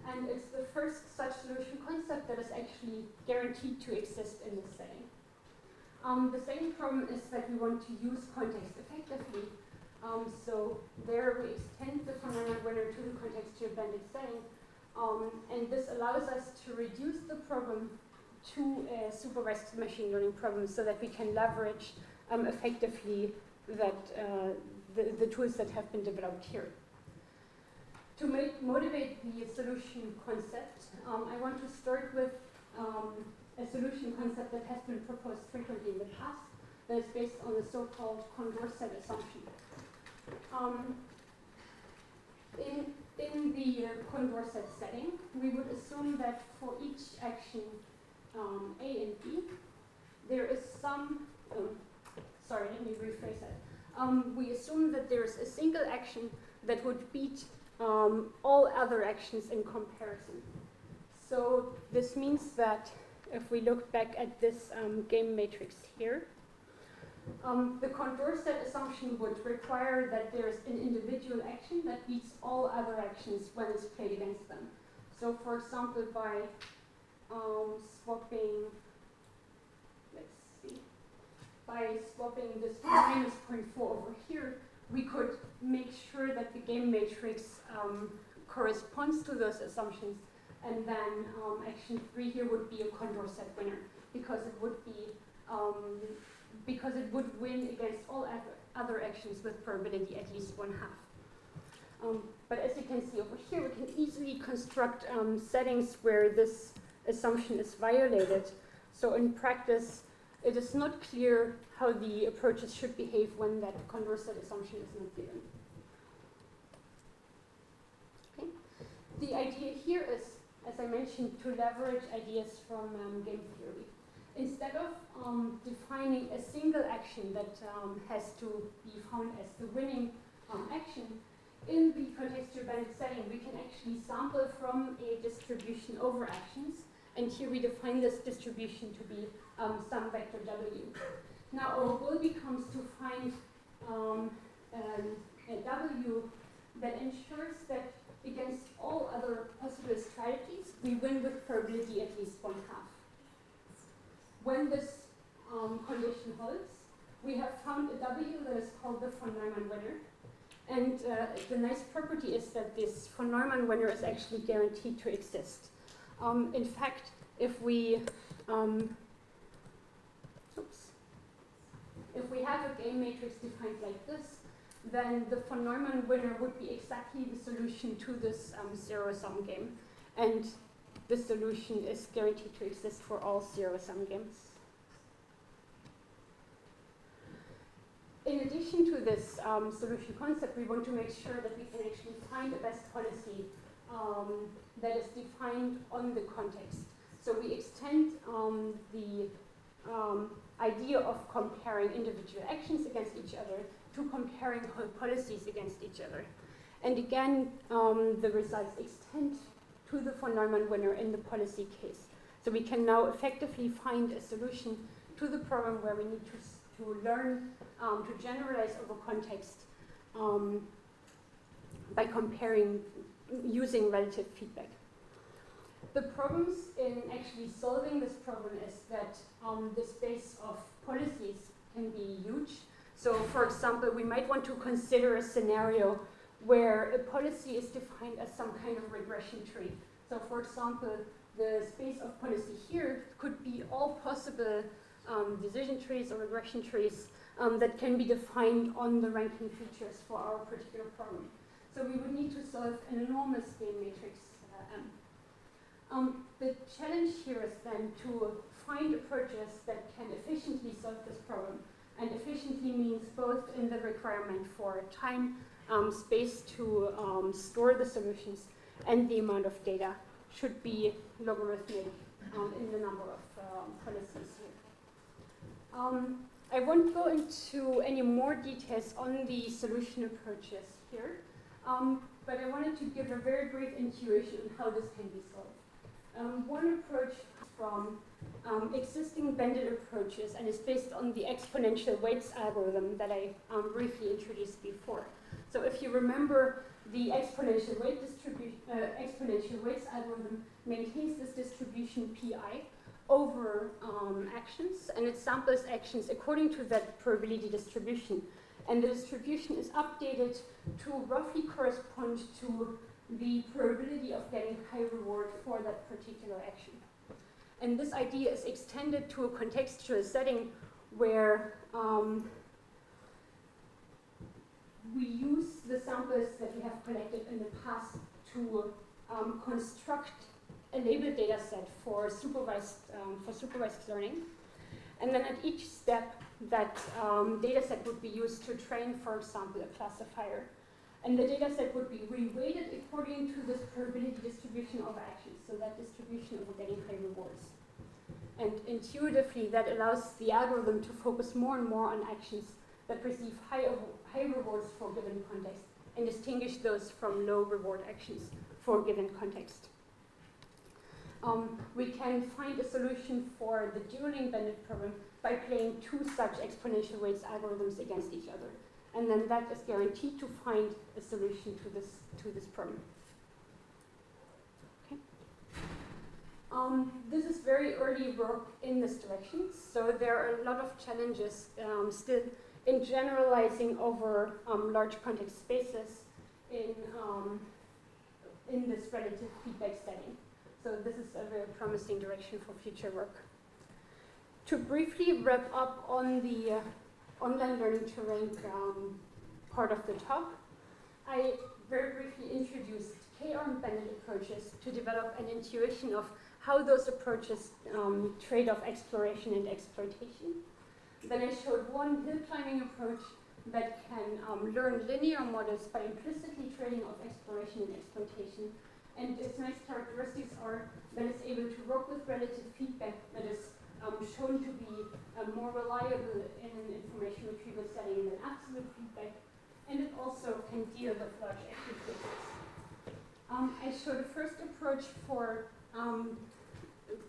And it's the first such solution concept that is actually guaranteed to exist in this setting. The second problem is that we want to use context effectively. So there we extend the von Neumann winner to the contextual bandit setting. And this allows us to reduce the problem to a supervised machine learning problem so that we can leverage effectively that the tools that have been developed here. To motivate the solution concept, I want to start with a solution concept that has been proposed frequently in the past, that is based on the so-called Condorcet assumption. In the Condorcet setting, we would assume that for each action A and B, there is some, sorry, let me rephrase that. We assume that there is a single action that would beat all other actions in comparison. So this means that if we look back at this game matrix here, the Condorcet assumption would require that there's an individual action that beats all other actions when it's played against them. So for example, by swapping, let's see, by swapping this -0.4 over here, we could make sure that the game matrix corresponds to those assumptions, and then action 3 here would be a Condorcet winner, because it would be because it would win against all other actions with probability at least 1/2. But as you can see over here, we can easily construct settings where this assumption is violated. So in practice, it is not clear how the approaches should behave when that Condorcet assumption is not given. Okay. The idea here is, as I mentioned, to leverage ideas from game theory. Instead of defining a single action that has to be found as the winning action, in the contextual bandit setting, we can actually sample from a distribution over actions. And here we define this distribution to be some vector W. Now our goal becomes to find a W that ensures that against all other possible strategies, we win with probability at least 1/2. When this condition holds, we have found a W that is called the von Neumann winner. And the nice property is that this von Neumann winner is actually guaranteed to exist. In fact, if we have a game matrix defined like this, then the von Neumann winner would be exactly the solution to this zero-sum game. And this solution is guaranteed to exist for all zero-sum games. In addition to this solution concept, we want to make sure that we can actually find the best policy that is defined on the context. So we extend the idea of comparing individual actions against each other to comparing whole policies against each other. And again, the results extend to the von Neumann winner in the policy case. So we can now effectively find a solution to the problem where we need to learn to generalize over context by comparing using relative feedback. The problems in actually solving this problem is that the space of policies can be huge. So for example, we might want to consider a scenario where a policy is defined as some kind of regression tree. So for example, the space of policy here could be all possible decision trees or regression trees that can be defined on the ranking features for our particular problem. So we would need to solve an enormous game matrix M. The challenge here is then to find approaches that can efficiently solve this problem. And efficiently means both in the requirement for time, space to store the solutions, and the amount of data should be logarithmic in the number of policies here. I won't go into any more details on the solution approaches here, but I wanted to give a very brief intuition on how this can be solved. One approach from existing bandit approaches and is based on the exponential weights algorithm that I briefly introduced before. So if you remember, the exponential weights algorithm maintains this distribution pi over actions, and it samples actions according to that probability distribution. And the distribution is updated to roughly correspond to the probability of getting high reward for that particular action. And this idea is extended to a contextual setting where we use the samples that we have collected in the past to construct a labeled data set for supervised learning. And then at each step, that data set would be used to train, for example, a classifier. And the data set would be reweighted according to this probability distribution of actions, so that distribution of getting high rewards. And intuitively, that allows the algorithm to focus more and more on actions that receive high rewards for a given context and distinguish those from low reward actions for a given context. We can find a solution for the dueling bandit problem by playing two such exponential weights algorithms against each other. And then that is guaranteed to find a solution to this problem. Okay. This is very early work in this direction, so there are a lot of challenges still in generalizing over large context spaces in this relative feedback setting. So this is a very promising direction for future work. To briefly wrap up on the online learning to rank part of the talk, I very briefly introduced K-arm bandit approaches to develop an intuition of how those approaches trade off exploration and exploitation. Then I showed one hill climbing approach that can learn linear models by implicitly trading off exploration and exploitation. And its nice characteristics are that it's able to work with relative feedback that is shown to be more reliable in an information retrieval setting than absolute feedback, and it also can deal with large action spaces. I showed a first approach for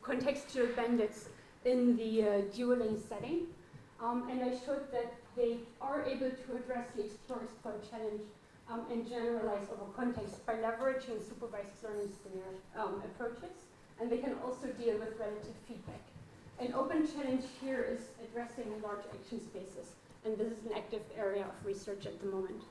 contextual bandits in the dueling setting. And I showed that they are able to address the explore challenge and generalize over context by leveraging supervised learning approaches. And they can also deal with relative feedback. An open challenge here is addressing large action spaces. And this is an active area of research at the moment.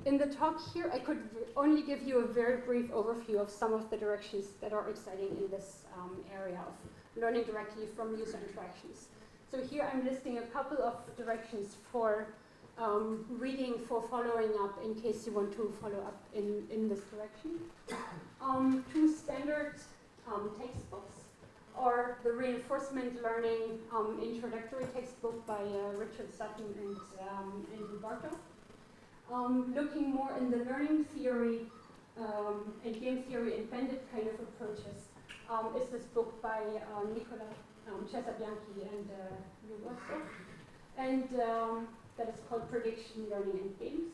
In the talk here, I could only give you a very brief overview of some of the directions that are exciting in this area of learning directly from user interactions. So here I'm listing a couple of directions for reading, for following up, in case you want to follow up in this direction. Two standard textbooks are the Reinforcement Learning introductory textbook by Richard Sutton and Andrew Bartow. Looking more in the learning theory and game theory and bandit kind of approaches is this book by Nicola Cesabianchi and Lou Russo. And that is called Prediction Learning and Games.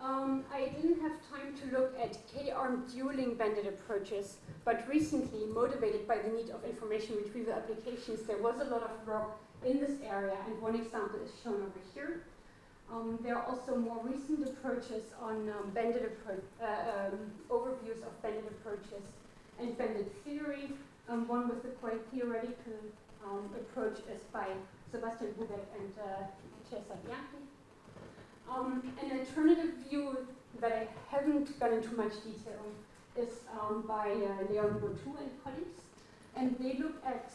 I didn't have time to look at K-armed dueling bandit approaches, but recently, motivated by the need of information retrieval applications, there was a lot of work in this area, and one example is shown over here. There are also more recent approaches on overviews of bandit approaches and bandit theory. One with a quite theoretical approach is by Sebastian Bubeck and Cesar Bianchi. An alternative view that I haven't gone into much detail is by Leon Boutou and colleagues. And they look at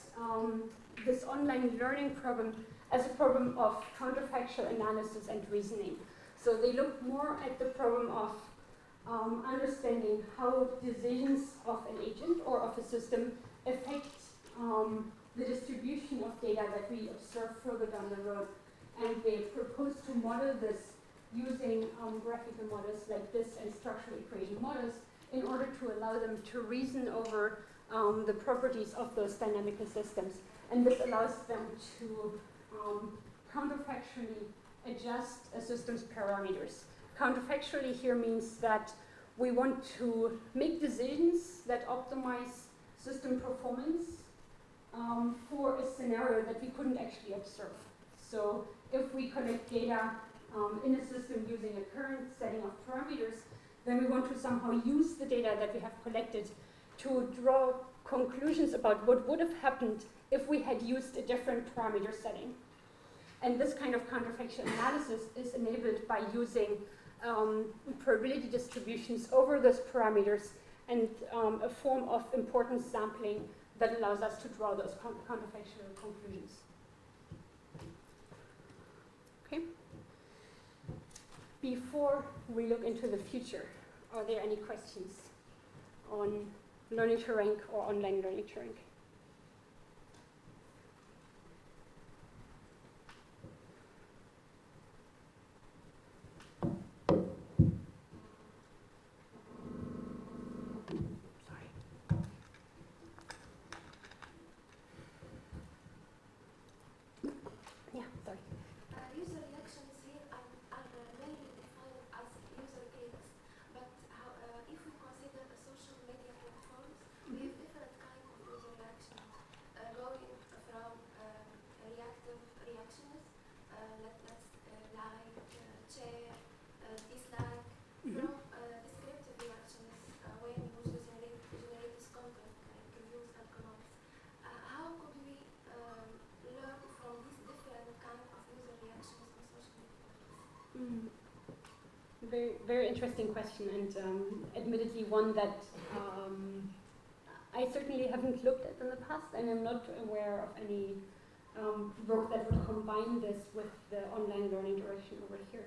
this online learning problem as a problem of counterfactual analysis and reasoning. So they look more at the problem of understanding how decisions of an agent or of a system affect the distribution of data that we observe further down the road. And they propose to model this using graphical models like this and structural equation models in order to allow them to reason over the properties of those dynamical systems. And this allows them to counterfactually adjust a system's parameters. Counterfactually here means that we want to make decisions that optimize system performance for a scenario that we couldn't actually observe. So if we collect data in a system using a current setting of parameters, then we want to somehow use the data that we have collected to draw conclusions about what would have happened if we had used a different parameter setting. And this kind of counterfactual analysis is enabled by using probability distributions over those parameters and a form of importance sampling that allows us to draw those counterfactual conclusions. Okay. Before we look into the future, are there any questions on learning to rank or online learning to rank? User reactions here are mainly defined as user aids, but if we consider the social media platforms, we have different kinds of user reactions, going from reactive reactions, like share, dislike, from descriptive reactions, when users generate content like reviews and comments. How could we learn from these different kinds of user reactions on social media? Very, very interesting question, and admittedly one that I certainly haven't looked at in the past, and I'm not aware of any work that would combine this with the online learning direction over here.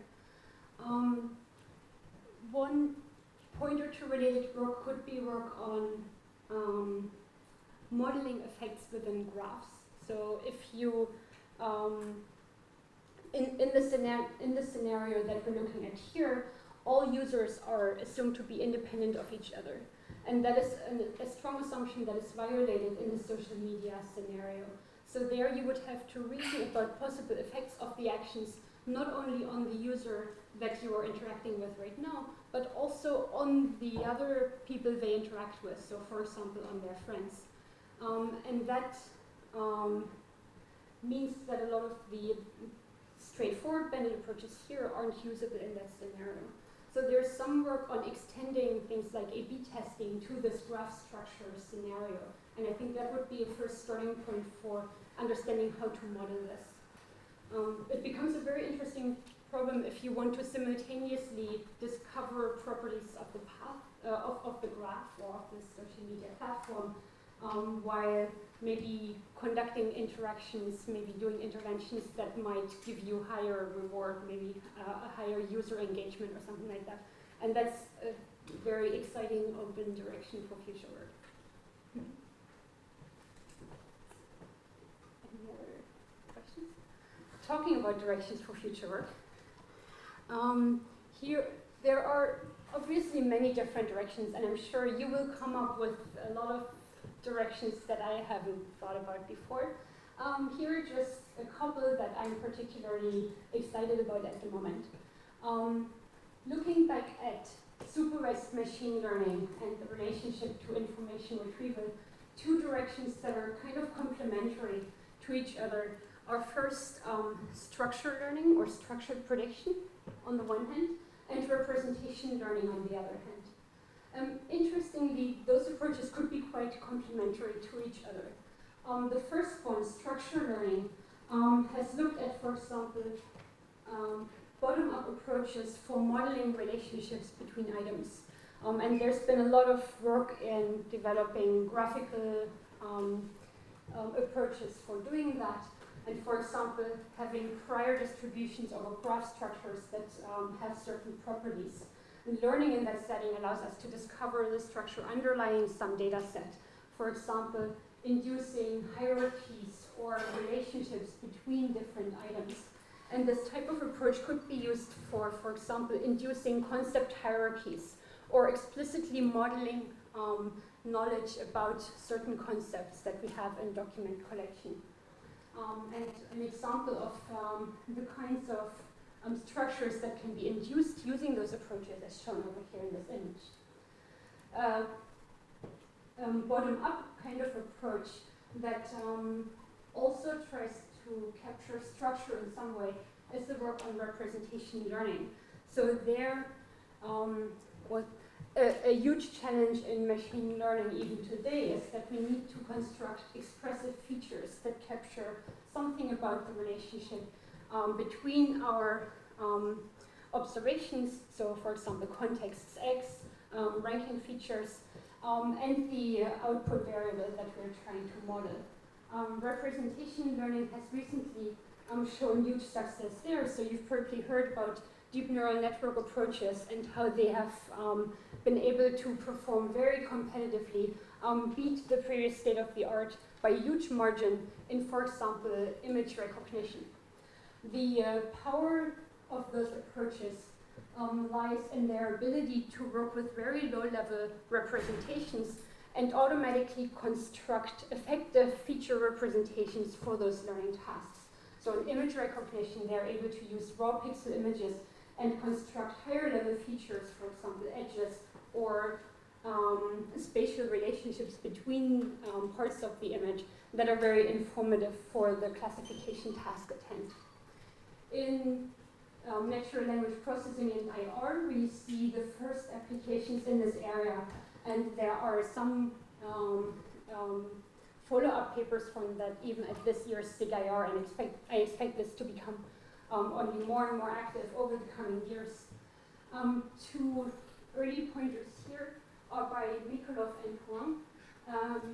One pointer to related work could be work on modeling effects within graphs. So if you in the scenario that we're looking at here, all users are assumed to be independent of each other. And that is a strong assumption that is violated in the social media scenario. So there you would have to reason about possible effects of the actions, not only on the user that you are interacting with right now, but also on the other people they interact with, so for example on their friends. And that means that a lot of the straightforward banded approaches here aren't usable in that scenario. So there's some work on extending things like A/B testing to this graph structure scenario. And I think that would be a first starting point for understanding how to model this. It becomes a very interesting problem if you want to simultaneously discover properties of the path, of the graph or of the social media platform, while maybe conducting interactions, maybe doing interventions that might give you higher reward, maybe a higher user engagement or something like that. And that's a very exciting open direction for future work. Any other questions? Talking about directions for future work, here there are obviously many different directions, and I'm sure you will come up with a lot of directions that I haven't thought about before. Here are just a couple that I'm particularly excited about at the moment. Looking back at supervised machine learning and the relationship to information retrieval, two directions that are kind of complementary to each other are first structured learning or structured prediction on the one hand, and representation learning on the other hand. Interestingly, those approaches could be quite complementary to each other. The first one, structured learning, has looked at, for example, bottom-up approaches for modeling relationships between items. And there's been a lot of work in developing graphical approaches for doing that. And for example, having prior distributions over graph structures that have certain properties. And learning in that setting allows us to discover the structure underlying some data set. For example, inducing hierarchies or relationships between different items. And this type of approach could be used for example, inducing concept hierarchies or explicitly modeling knowledge about certain concepts that we have in document collection. And an example of the kinds of structures that can be induced using those approaches is shown over here in this image. Bottom-up kind of approach that also tries to capture structure in some way is the work on representation learning. So there was a huge challenge in machine learning even today is that we need to construct expressive features that capture something about the relationship between our observations, so for example contexts X, ranking features, and the output variable that we're trying to model. Representation learning has recently shown huge success there, so you've probably heard about deep neural network approaches and how they have been able to perform very competitively, beat the previous state of the art by a huge margin in, for example, image recognition. The power of those approaches lies in their ability to work with very low-level representations and automatically construct effective feature representations for those learning tasks. So in image recognition, they're able to use raw pixel images and construct higher-level features, for example, edges or spatial relationships between parts of the image that are very informative for the classification task at hand. In natural language processing and IR, we see the first applications in this area, and there are some follow-up papers from that even at this year's SIG-IR, and I expect this to become only more and more active over the coming years. Two early pointers here are by Mikolov and Huang.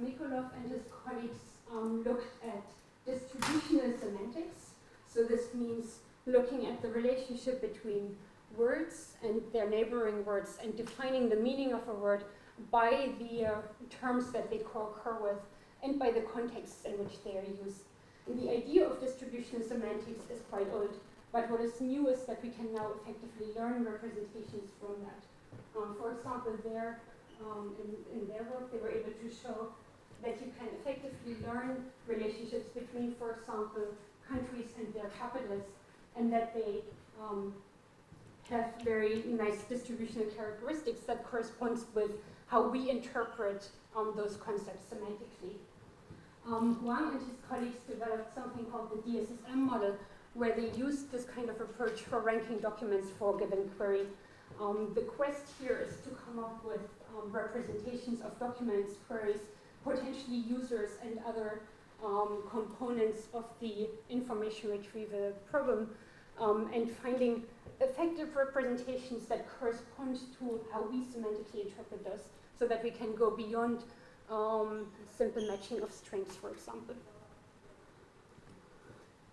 Mikolov and his colleagues looked at distributional semantics. So this means looking at the relationship between words and their neighboring words and defining the meaning of a word by the terms that they co-occur with and by the contexts in which they are used. And the idea of distributional semantics is quite old, but what is new is that we can now effectively learn representations from that. For example, in their work, they were able to show that you can effectively learn relationships between, for example, countries and their capitals, and that they have very nice distributional characteristics that corresponds with how we interpret those concepts semantically. Huang and his colleagues developed something called the DSSM model, where they used this kind of approach for ranking documents for a given query. The quest here is to come up with representations of documents, queries, potentially users and other components of the information retrieval problem, and finding effective representations that correspond to how we semantically interpret those, so that we can go beyond simple matching of strings, for example.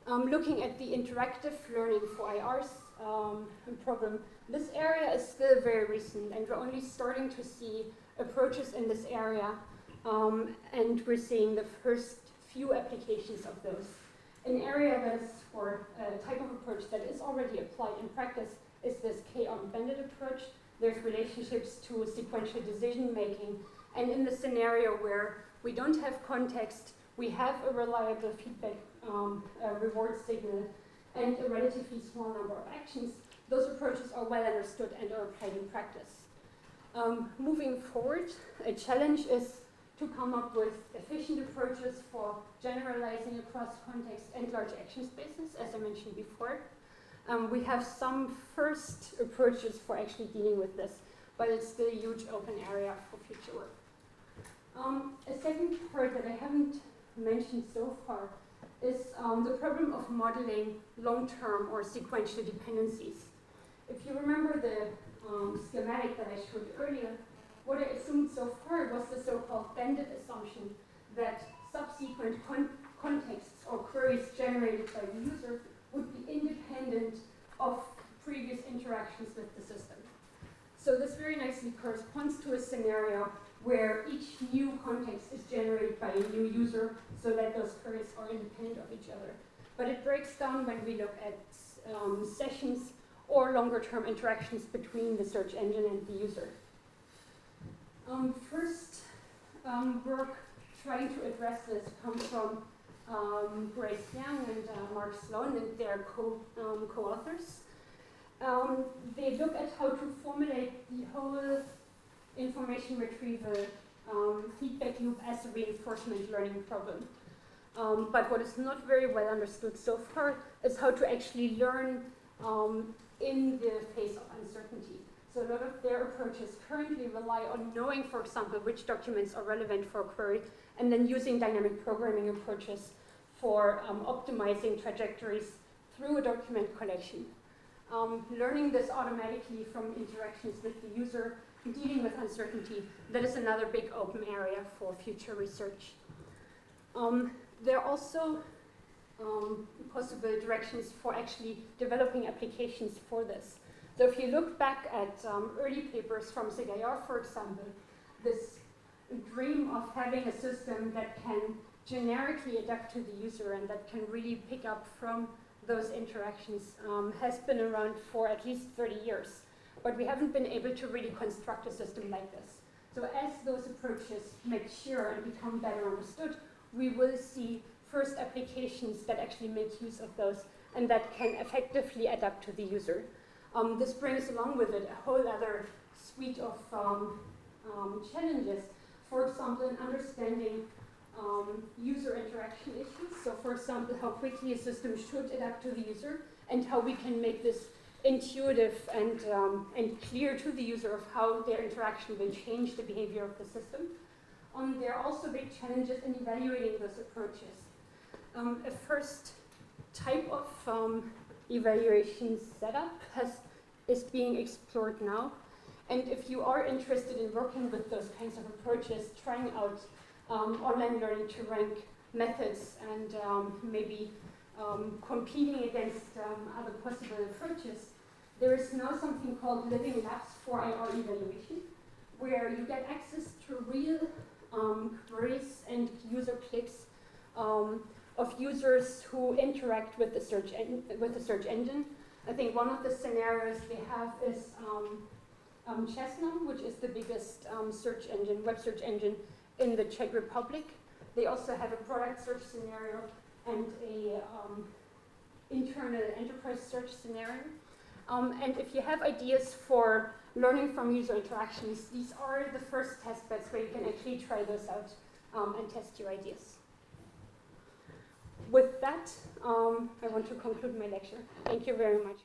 Looking at the interactive learning for IR's problem, this area is still very recent, and we're only starting to see approaches in this area, and we're seeing the first few applications of those. An area that is, or a type of approach that is already applied in practice is this k-on-banded approach. There's relationships to sequential decision making, and in the scenario where we don't have context, we have a reliable feedback reward signal and a relatively small number of actions, those approaches are well understood and are applied in practice. Moving forward, a challenge is to come up with efficient approaches for generalizing across context and large action spaces, as I mentioned before. We have some first approaches for actually dealing with this, but it's still a huge open area for future work. A second part that I haven't mentioned so far is the problem of modeling long-term or sequential dependencies. If you remember the schematic that I showed earlier, what I assumed so far was the so-called banded assumption that subsequent contexts or queries generated by the user would be independent of previous interactions with the system. So this very nicely corresponds to a scenario where each new context is generated by a new user, so that those queries are independent of each other. But it breaks down when we look at sessions or longer-term interactions between the search engine and the user. First work trying to address this comes from Grace Young and Mark Sloan and their co-authors. They look at how to formulate the whole information retrieval feedback loop as a reinforcement learning problem. But what is not very well understood so far is how to actually learn in the face of uncertainty. So a lot of their approaches currently rely on knowing, for example, which documents are relevant for a query, and then using dynamic programming approaches for optimizing trajectories through a document collection. Learning this automatically from interactions with the user, dealing with uncertainty, that is another big open area for future research. There are also possible directions for actually developing applications for this. So if you look back at early papers from Segayar, for example, this dream of having a system that can generically adapt to the user and that can really pick up from those interactions has been around for at least 30 years. But we haven't been able to really construct a system like this. So as those approaches mature and become better understood, we will see first applications that actually make use of those and that can effectively adapt to the user. This brings along with it a whole other suite of challenges. For example, in understanding user interaction issues. So for example, how quickly a system should adapt to the user and how we can make this intuitive and clear to the user of how their interaction will change the behavior of the system. There are also big challenges in evaluating those approaches. A first type of evaluation setup is being explored now. And if you are interested in working with those kinds of approaches, trying out online learning to rank methods and maybe competing against other possible approaches, there is now something called Living Labs for IR evaluation, where you get access to real queries and user clicks of users who interact with the search engine. I think one of the scenarios they have is Chesnam, which is the biggest search engine, web search engine in the Czech Republic. They also have a product search scenario and a internal enterprise search scenario. And if you have ideas for learning from user interactions, these are the first test beds where you can actually try those out and test your ideas. With that, I want to conclude my lecture. Thank you very much.